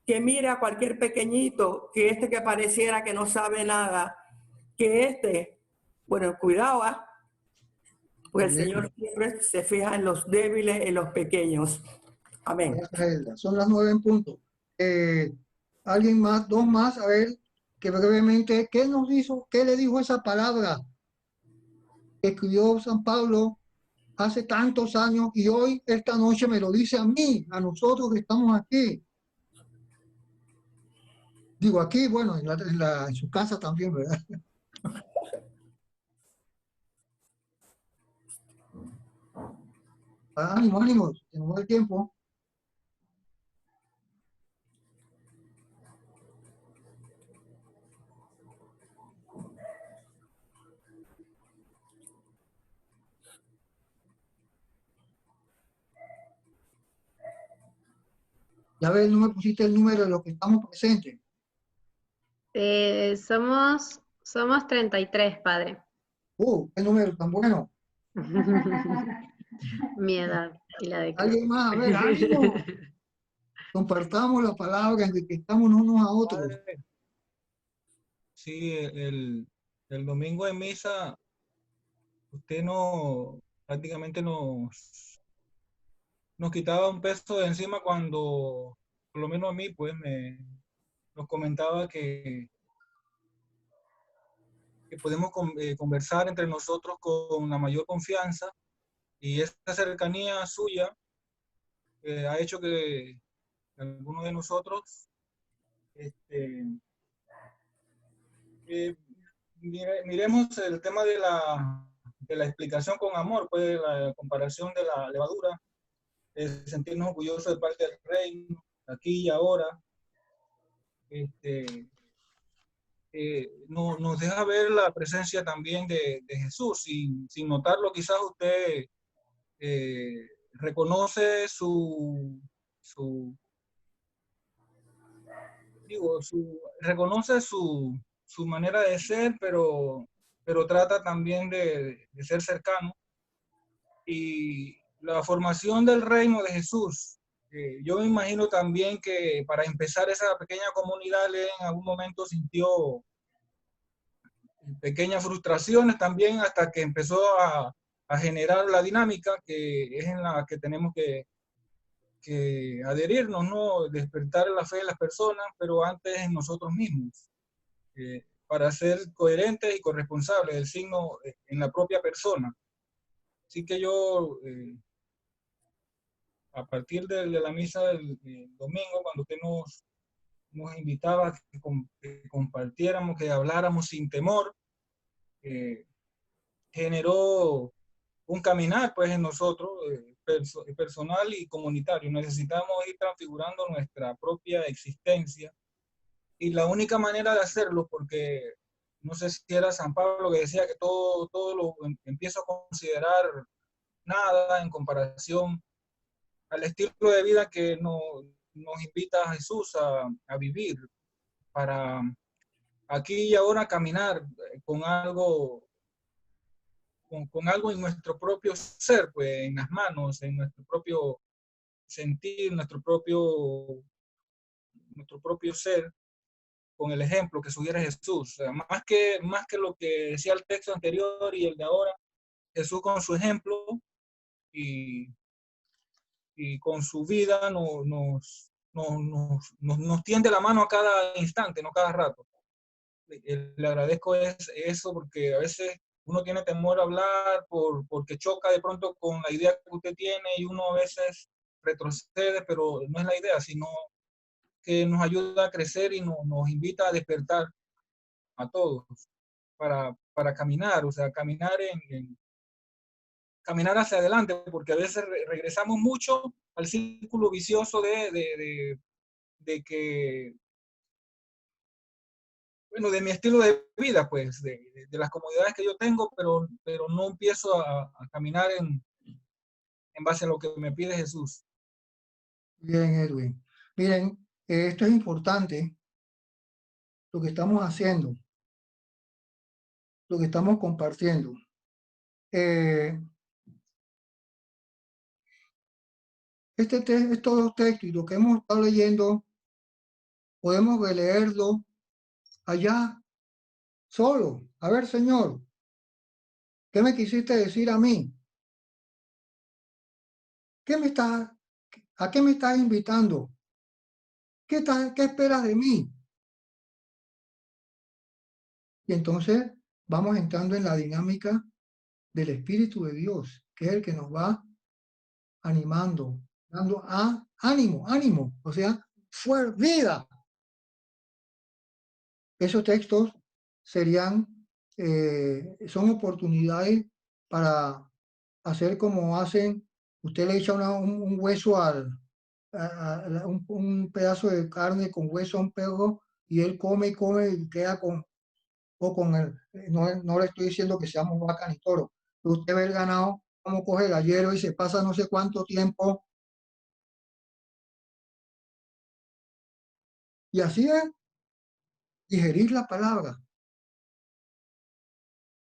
Speaker 9: mire a cualquier pequeñito, que que pareciera que no sabe nada, que bueno, cuidado, porque el Señor siempre se fija en los débiles, en los pequeños. Amén.
Speaker 3: Son las 9 en punto. ¿Alguien más? Dos más, a ver, que brevemente, ¿qué nos hizo? ¿Qué le dijo esa palabra que escribió San Pablo hace tantos años y hoy, esta noche, me lo dice a mí, a nosotros que estamos aquí? Digo, aquí, bueno, en su casa también, ¿verdad? Ánimo, ánimo, que nos va el tiempo. Ya ves, no me pusiste el número de los que estamos presentes.
Speaker 2: Somos 33, padre.
Speaker 3: Qué número tan bueno.
Speaker 2: Mi edad y la de
Speaker 3: ¿Alguien más? A ver, ánimo. Compartamos la palabra, enriquezcámonos unos a otros.
Speaker 1: Padre, sí, el domingo en misa, usted prácticamente nos nos quitaba un peso de encima cuando, por lo menos a mí, pues nos comentaba que podemos conversar entre nosotros con la mayor confianza, y esta cercanía suya ha hecho que algunos de nosotros miremos el tema de la explicación con amor, pues la comparación de la levadura, sentirnos orgullosos de parte del reino, aquí y ahora. Nos deja ver la presencia también de Jesús, sin notarlo. Quizás usted reconoce reconoce su manera de ser, pero trata también de ser cercano. Y la formación del reino de Jesús, yo me imagino también que para empezar esa pequeña comunidad, él en algún momento sintió pequeñas frustraciones también, hasta que empezó a generar la dinámica que es en la que tenemos que adherirnos, ¿no? Despertar la fe de las personas, pero antes en nosotros mismos, para ser coherentes y corresponsables del signo en la propia persona. Así que yo, a partir de la misa del domingo, cuando usted nos invitaba a que compartiéramos, que habláramos sin temor, generó un caminar pues en nosotros, personal y comunitario. Necesitamos ir transfigurando nuestra propia existencia, y la única manera de hacerlo, porque no sé si era San Pablo que decía que todo lo empiezo a considerar nada en comparación al estilo de vida que nos invita a Jesús a vivir, para aquí y ahora caminar con algo algo en nuestro propio ser, pues en las manos, en nuestro propio sentir, nuestro propio ser, con el ejemplo que sugiere Jesús. O sea, más que lo que decía el texto anterior y el de ahora, Jesús con su ejemplo y con su vida nos tiende la mano a cada instante, no cada rato. Le agradezco eso, porque a veces uno tiene temor a hablar porque choca de pronto con la idea que usted tiene, y uno a veces retrocede, pero no es la idea, sino que nos ayuda a crecer y nos invita a despertar a todos para caminar, o sea, caminar caminar hacia adelante, porque a veces regresamos mucho al círculo vicioso de que, bueno, de mi estilo de vida, pues, de las comodidades que yo tengo, pero no empiezo a caminar en base a lo que me pide Jesús.
Speaker 3: Bien, Edwin. Miren, esto es importante, lo que estamos haciendo, lo que estamos compartiendo. Estos dos textos y lo que hemos estado leyendo, podemos releerlo allá solo. A ver, Señor, ¿qué me quisiste decir a mí? ¿A qué me estás invitando? ¿Qué esperas de mí? Y entonces vamos entrando en la dinámica del Espíritu de Dios, que es el que nos va animando, dando ánimo, o sea, vida. Esos textos son oportunidades para hacer como hacen, usted le echa un hueso un pedazo de carne con hueso a un perro, y él come y queda con no le estoy diciendo que seamos vaca ni toro, pero usted ve el ganado, cómo coge el gallero y se pasa no sé cuánto tiempo, y así es digerir la palabra,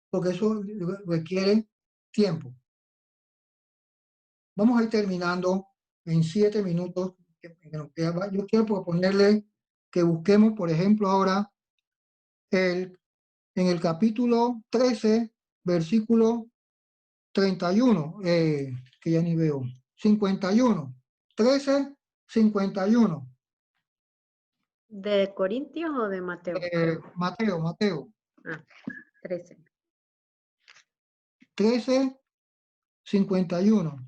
Speaker 3: porque eso requiere tiempo. Vamos a ir terminando en 7 minutos. Yo quiero proponerle que busquemos, por ejemplo, ahora en el capítulo 13, versículo 31, que ya ni veo. 51. 13:51.
Speaker 2: ¿De Corintios o de Mateo?
Speaker 3: Mateo.
Speaker 2: Ah, 13.
Speaker 3: 13:51.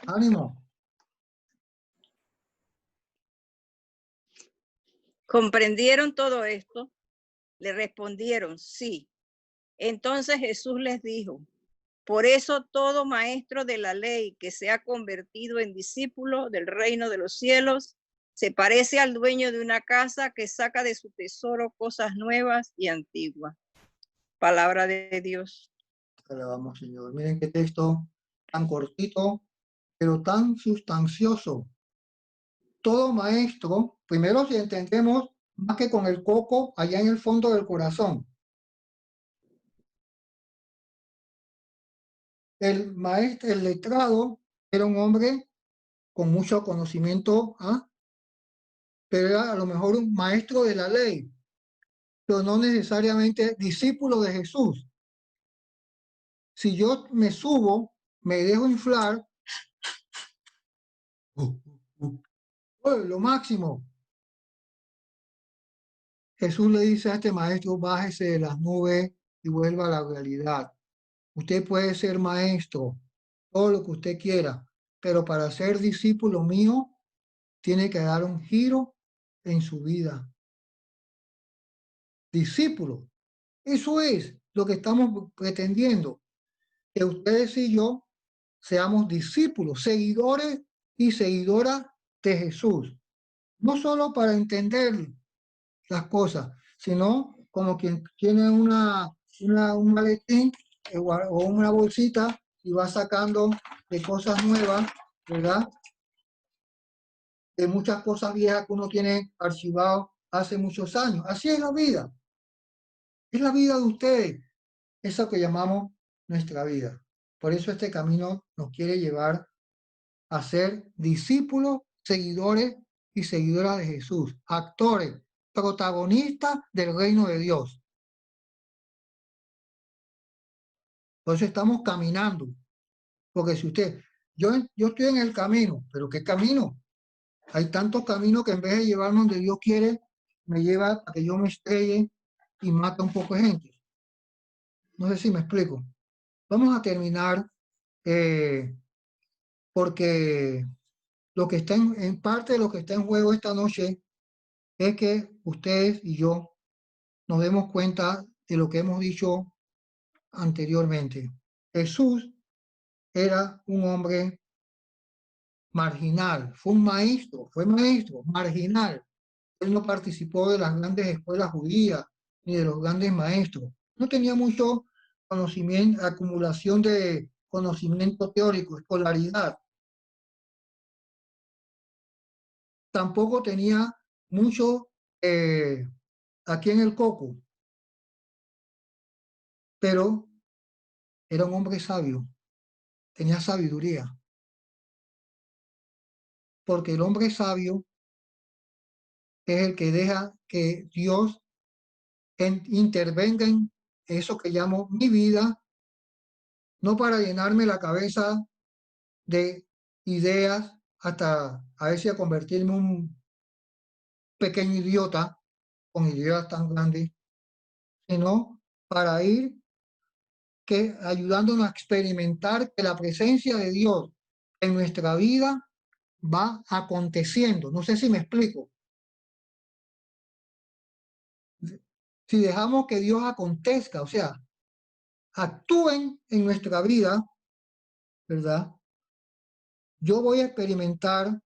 Speaker 3: Ánimo.
Speaker 5: ¿Comprendieron todo esto? Le respondieron, sí. Entonces Jesús les dijo, por eso todo maestro de la ley que se ha convertido en discípulo del reino de los cielos se parece al dueño de una casa que saca de su tesoro cosas nuevas y antiguas. Palabra de Dios.
Speaker 3: Alabamos, Señor. Miren qué texto tan cortito, pero tan sustancioso. Todo maestro, primero si entendemos más que con el coco allá en el fondo del corazón. El maestro, el letrado, era un hombre con mucho conocimiento, pero era a lo mejor un maestro de la ley, pero no necesariamente discípulo de Jesús. Si yo me subo, me dejo inflar, lo máximo. Jesús le dice a este maestro, bájese de las nubes y vuelva a la realidad. Usted puede ser maestro, todo lo que usted quiera, pero para ser discípulo mío, tiene que dar un giro en su vida. Discípulo. Eso es lo que estamos pretendiendo, que ustedes y yo seamos discípulos, seguidores y seguidoras de Jesús. No solo para entender las cosas, sino como quien tiene un maletín o una bolsita y va sacando de cosas nuevas, ¿verdad? De muchas cosas viejas que uno tiene archivado hace muchos años. Así es la vida. Es la vida de ustedes. Eso que llamamos nuestra vida. Por eso este camino nos quiere llevar a ser discípulos, seguidores y seguidoras de Jesús, actores, protagonistas del reino de Dios. Por eso estamos caminando. Porque si yo estoy en el camino, pero ¿qué camino? Hay tantos caminos que en vez de llevarme donde Dios quiere, me lleva a que yo me estrelle y mata un poco de gente. No sé si me explico. Vamos a terminar porque lo que está en parte de lo que está en juego esta noche es que ustedes y yo nos demos cuenta de lo que hemos dicho anteriormente. Jesús era un hombre marginal, fue maestro, marginal. Él no participó de las grandes escuelas judías ni de los grandes maestros. No tenía mucho conocimiento, acumulación de conocimiento teórico, escolaridad. Tampoco tenía mucho aquí en el coco, pero era un hombre sabio, tenía sabiduría. Porque el hombre sabio es el que deja que Dios intervenga en eso que llamo mi vida, no para llenarme la cabeza de ideas hasta a veces convertirme en un pequeño idiota con ideas tan grandes, sino para ir ayudándonos a experimentar que la presencia de Dios en nuestra vida va aconteciendo. No sé si me explico. Si dejamos que Dios acontezca, o sea, actúen en nuestra vida, ¿verdad? Yo voy a experimentar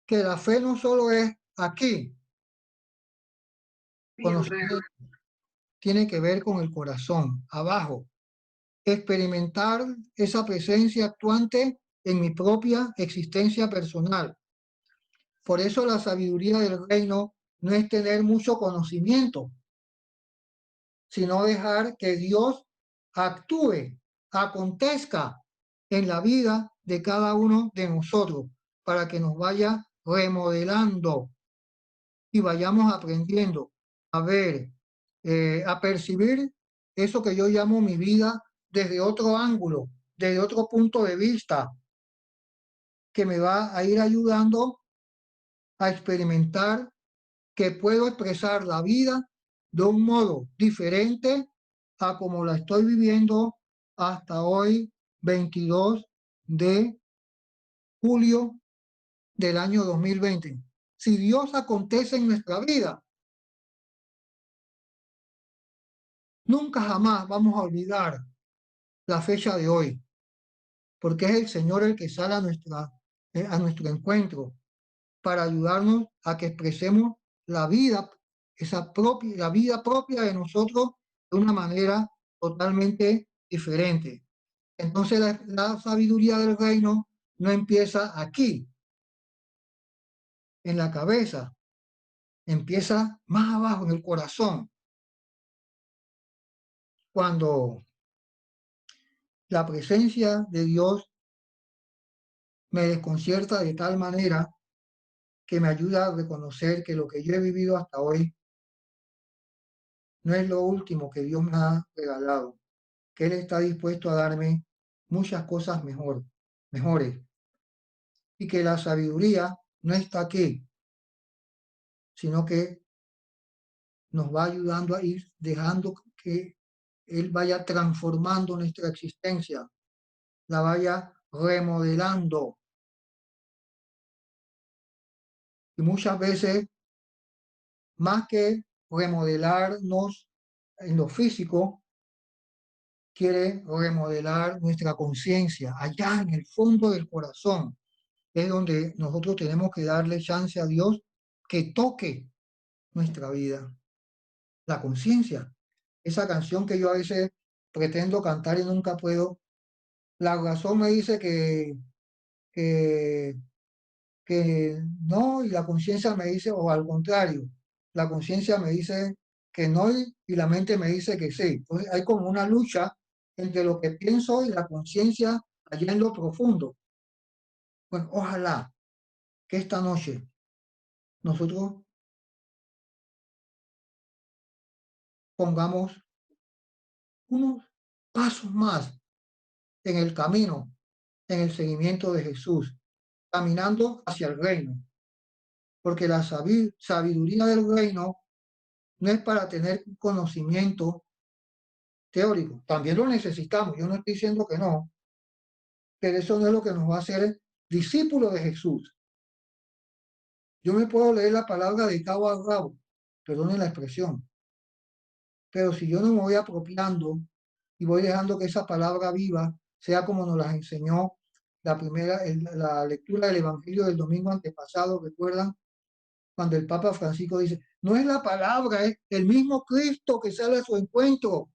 Speaker 3: que la fe no solo es aquí, tiene que ver con el corazón, abajo. Experimentar esa presencia actuante en mi propia existencia personal. Por eso la sabiduría del reino no es tener mucho conocimiento, sino dejar que Dios actúe, acontezca en la vida de cada uno de nosotros, para que nos vaya remodelando y vayamos aprendiendo a ver, a percibir eso que yo llamo mi vida desde otro ángulo, desde otro punto de vista, que me va a ir ayudando a experimentar que puedo expresar la vida de un modo diferente a como la estoy viviendo hasta hoy, 22 de julio del año 2020. Si Dios acontece en nuestra vida, nunca jamás vamos a olvidar la fecha de hoy, porque es el Señor el que sale a nuestro encuentro para ayudarnos a que expresemos la vida, la vida propia de nosotros de una manera totalmente diferente. Entonces la sabiduría del reino no empieza aquí, en la cabeza, empieza más abajo, en el corazón. Cuando la presencia de Dios me desconcierta de tal manera que me ayuda a reconocer que lo que yo he vivido hasta hoy no es lo último que Dios me ha regalado, que Él está dispuesto a darme muchas cosas mejores, y que la sabiduría no está aquí, sino que nos va ayudando a ir dejando que Él vaya transformando nuestra existencia, la vaya remodelando. Y muchas veces, más que remodelarnos en lo físico, quiere remodelar nuestra conciencia, allá en el fondo del corazón. Es donde nosotros tenemos que darle chance a Dios que toque nuestra vida, la conciencia. Esa canción que yo a veces pretendo cantar y nunca puedo, la razón me dice que, que no, y la conciencia me dice, o al contrario, la conciencia me dice que no y la mente me dice que sí. Entonces hay como una lucha entre lo que pienso y la conciencia allá en lo profundo. Bueno, ojalá que esta noche nosotros pongamos unos pasos más en el camino, en el seguimiento de Jesús, caminando hacia el reino. Porque la sabiduría del reino no es para tener conocimiento teórico. También lo necesitamos, yo no estoy diciendo que no, pero eso no es lo que nos va a hacer discípulos de Jesús. Yo me puedo leer la palabra de cabo a rabo, perdonen la expresión, pero si yo no me voy apropiando y voy dejando que esa palabra viva, sea como nos las enseñó la lectura del Evangelio del domingo antepasado, ¿recuerdan? Cuando el Papa Francisco dice, no es la palabra, es el mismo Cristo que sale a su encuentro,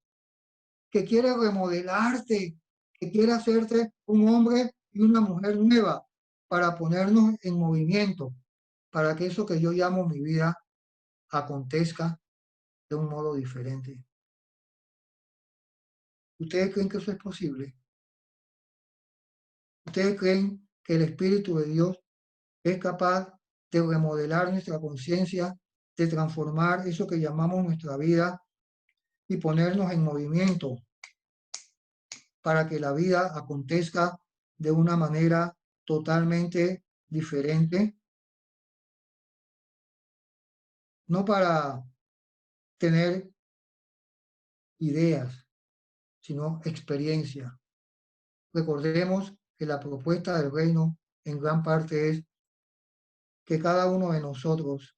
Speaker 3: que quiere remodelarte, que quiere hacerte un hombre y una mujer nueva para ponernos en movimiento, para que eso que yo llamo mi vida acontezca de un modo diferente. ¿Ustedes creen que eso es posible? ¿Ustedes creen que el Espíritu de Dios es capaz de remodelar nuestra conciencia, de transformar eso que llamamos nuestra vida y ponernos en movimiento para que la vida acontezca de una manera totalmente diferente? No para tener ideas, sino experiencia. Recordemos que la propuesta del reino en gran parte es que cada uno de nosotros,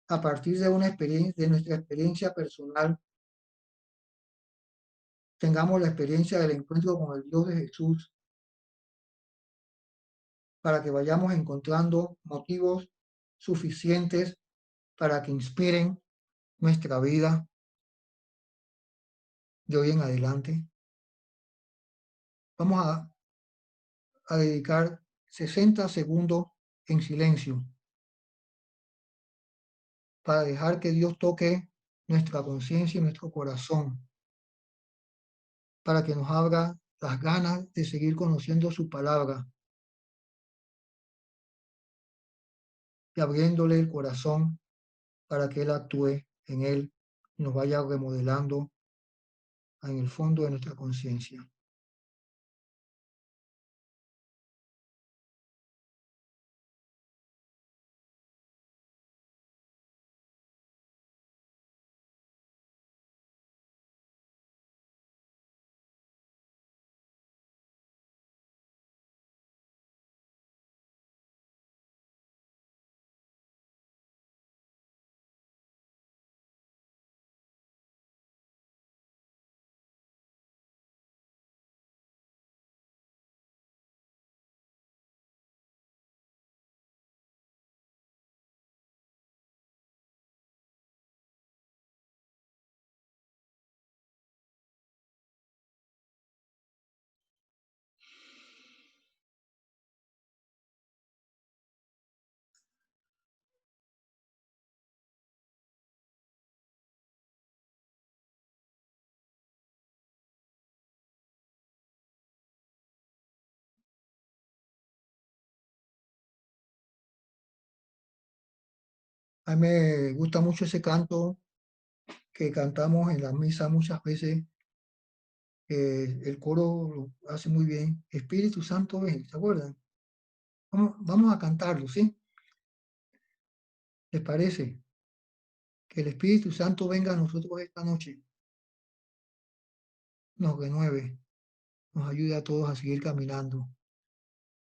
Speaker 3: a partir de una experiencia, de nuestra experiencia personal, tengamos la experiencia del encuentro con el Dios de Jesús, para que vayamos encontrando motivos suficientes para que inspiren nuestra vida de hoy en adelante. Vamos a dedicar 60 segundos en silencio para dejar que Dios toque nuestra conciencia y nuestro corazón, para que nos abra las ganas de seguir conociendo su palabra y abriéndole el corazón para que Él actúe en él y nos vaya remodelando en el fondo de nuestra conciencia. A mí me gusta mucho ese canto que cantamos en la misa muchas veces. El coro lo hace muy bien. Espíritu Santo, ven, ¿se acuerdan? Vamos a cantarlo, ¿sí? ¿Les parece? Que el Espíritu Santo venga a nosotros esta noche, nos renueve, nos ayude a todos a seguir caminando.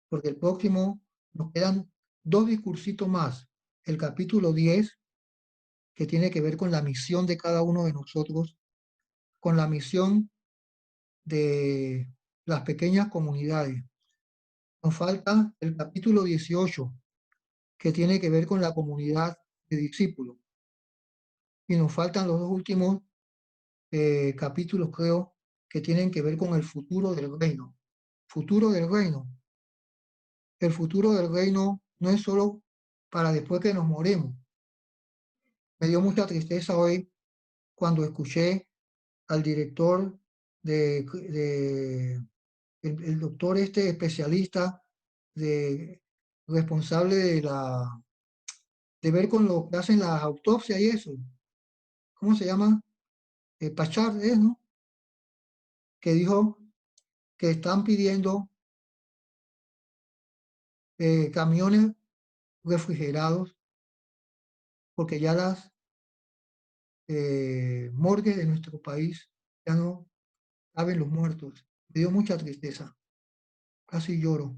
Speaker 3: Porque el próximo nos quedan 2 discursitos más. El capítulo 10, que tiene que ver con la misión de cada uno de nosotros, con la misión de las pequeñas comunidades. Nos falta el capítulo 18, que tiene que ver con la comunidad de discípulos. Y nos faltan los 2 últimos capítulos, creo, que tienen que ver con el futuro del reino. Futuro del reino. El futuro del reino no es solo para después que nos moremos. Me dio mucha tristeza hoy cuando escuché al director el doctor especialista responsable de ver con lo que hacen las autopsias y eso. ¿Cómo se llama? Pachar, ¿no? Que dijo que están pidiendo camiones refrigerados porque ya las morgues de nuestro país ya no caben los muertos. Me dio mucha tristeza. Casi lloro.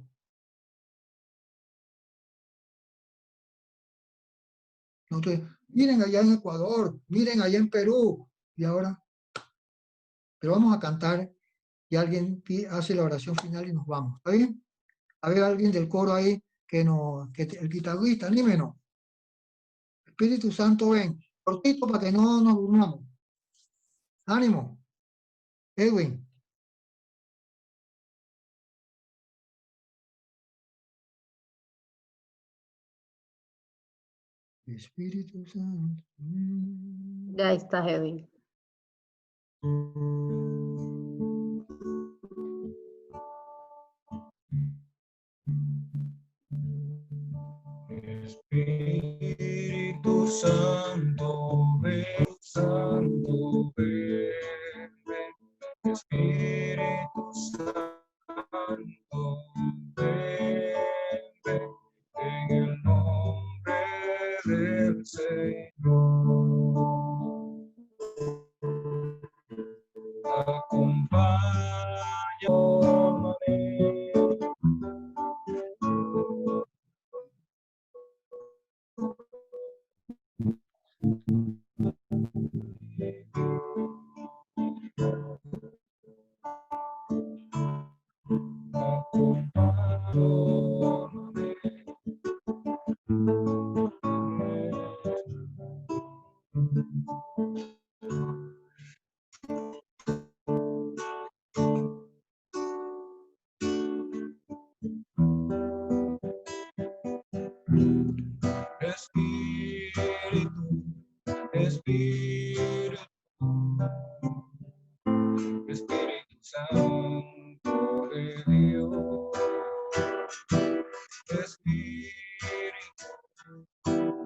Speaker 3: Entonces, miren allá en Ecuador, miren allá en Perú, y ahora, pero vamos a cantar y alguien hace la oración final y nos vamos. ¿Está bien? A ver, alguien del coro ahí el guitarrista, anímenos. Espíritu Santo, ven. Cortito para que no nos durmamos. Ánimo. Edwin. Espíritu Santo.
Speaker 2: Ya está, Edwin.
Speaker 1: Espíritu Santo, ven, Santo, ven, ven. Espíritu Santo, ven, ven, en el nombre del Señor. Acompáñame. Espíritu, Espíritu Santo de Dios, Espíritu,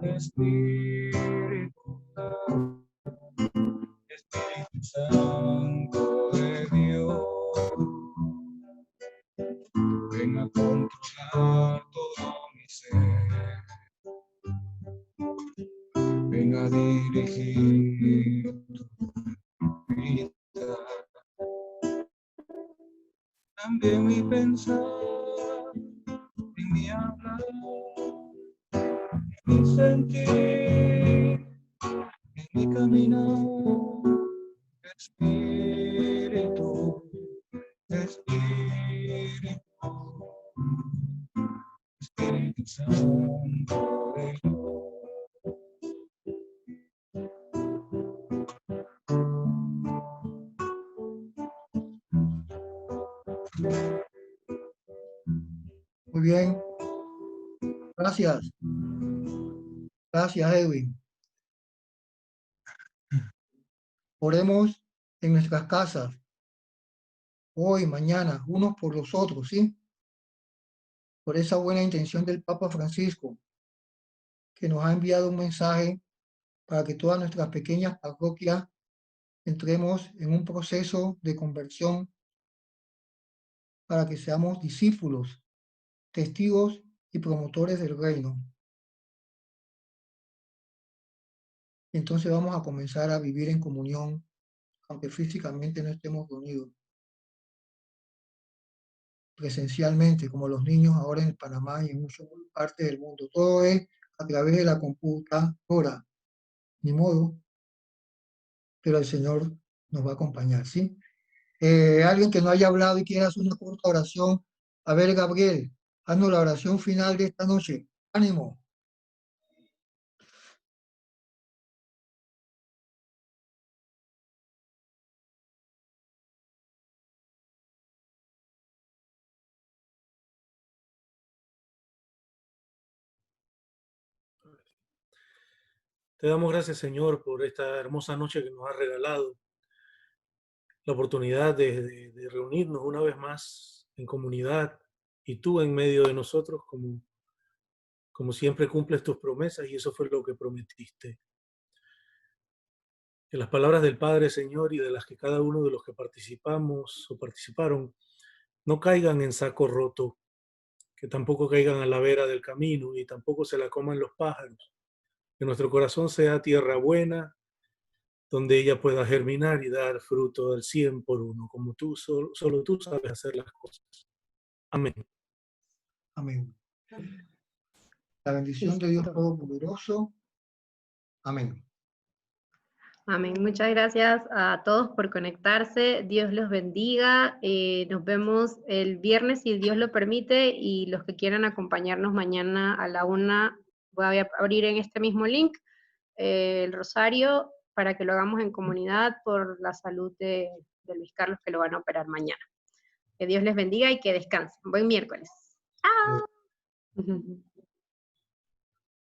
Speaker 1: Espíritu ven a controlar todo mi ser, ven a dirigir tu vida, también mi pensar, en mi hablar, en mi sentir, en mi caminar. Espíritu, Espíritu, Espíritu Santo de Dios.
Speaker 3: Muy bien. Gracias. Gracias, Edwin. Oremos en nuestras casas, hoy, mañana, unos por los otros, ¿sí? Por esa buena intención del Papa Francisco, que nos ha enviado un mensaje para que todas nuestras pequeñas parroquias entremos en un proceso de conversión para que seamos discípulos, testigos y promotores del reino. Entonces vamos a comenzar a vivir en comunión, aunque físicamente no estemos reunidos. Presencialmente, como los niños ahora en Panamá y en muchas partes del mundo. Todo es a través de la computadora. Ni modo, pero el Señor nos va a acompañar, ¿sí? Alguien que no haya hablado y quiera hacer una corta oración. A ver, Gabriel, haznos la oración final de esta noche. Ánimo.
Speaker 10: Te damos gracias, Señor, por esta hermosa noche que nos has regalado, la oportunidad de reunirnos una vez más en comunidad y tú en medio de nosotros, como siempre cumples tus promesas y eso fue lo que prometiste. Que las palabras del Padre, Señor, y de las que cada uno de los que participamos o participaron no caigan en saco roto, que tampoco caigan a la vera del camino y tampoco se la coman los pájaros. Que nuestro corazón sea tierra buena, donde ella pueda germinar y dar fruto al 100 por uno, como tú, solo tú sabes hacer las cosas. Amén.
Speaker 3: Amén. La bendición de Dios Todopoderoso. Amén.
Speaker 2: Amén. Muchas gracias a todos por conectarse. Dios los bendiga. Nos vemos el viernes si Dios lo permite y los que quieran acompañarnos mañana a la 1, voy a abrir en este mismo link el rosario para que lo hagamos en comunidad por la salud de Luis Carlos, que lo van a operar mañana. Que Dios les bendiga y que descansen. Buen miércoles. ¡Chao!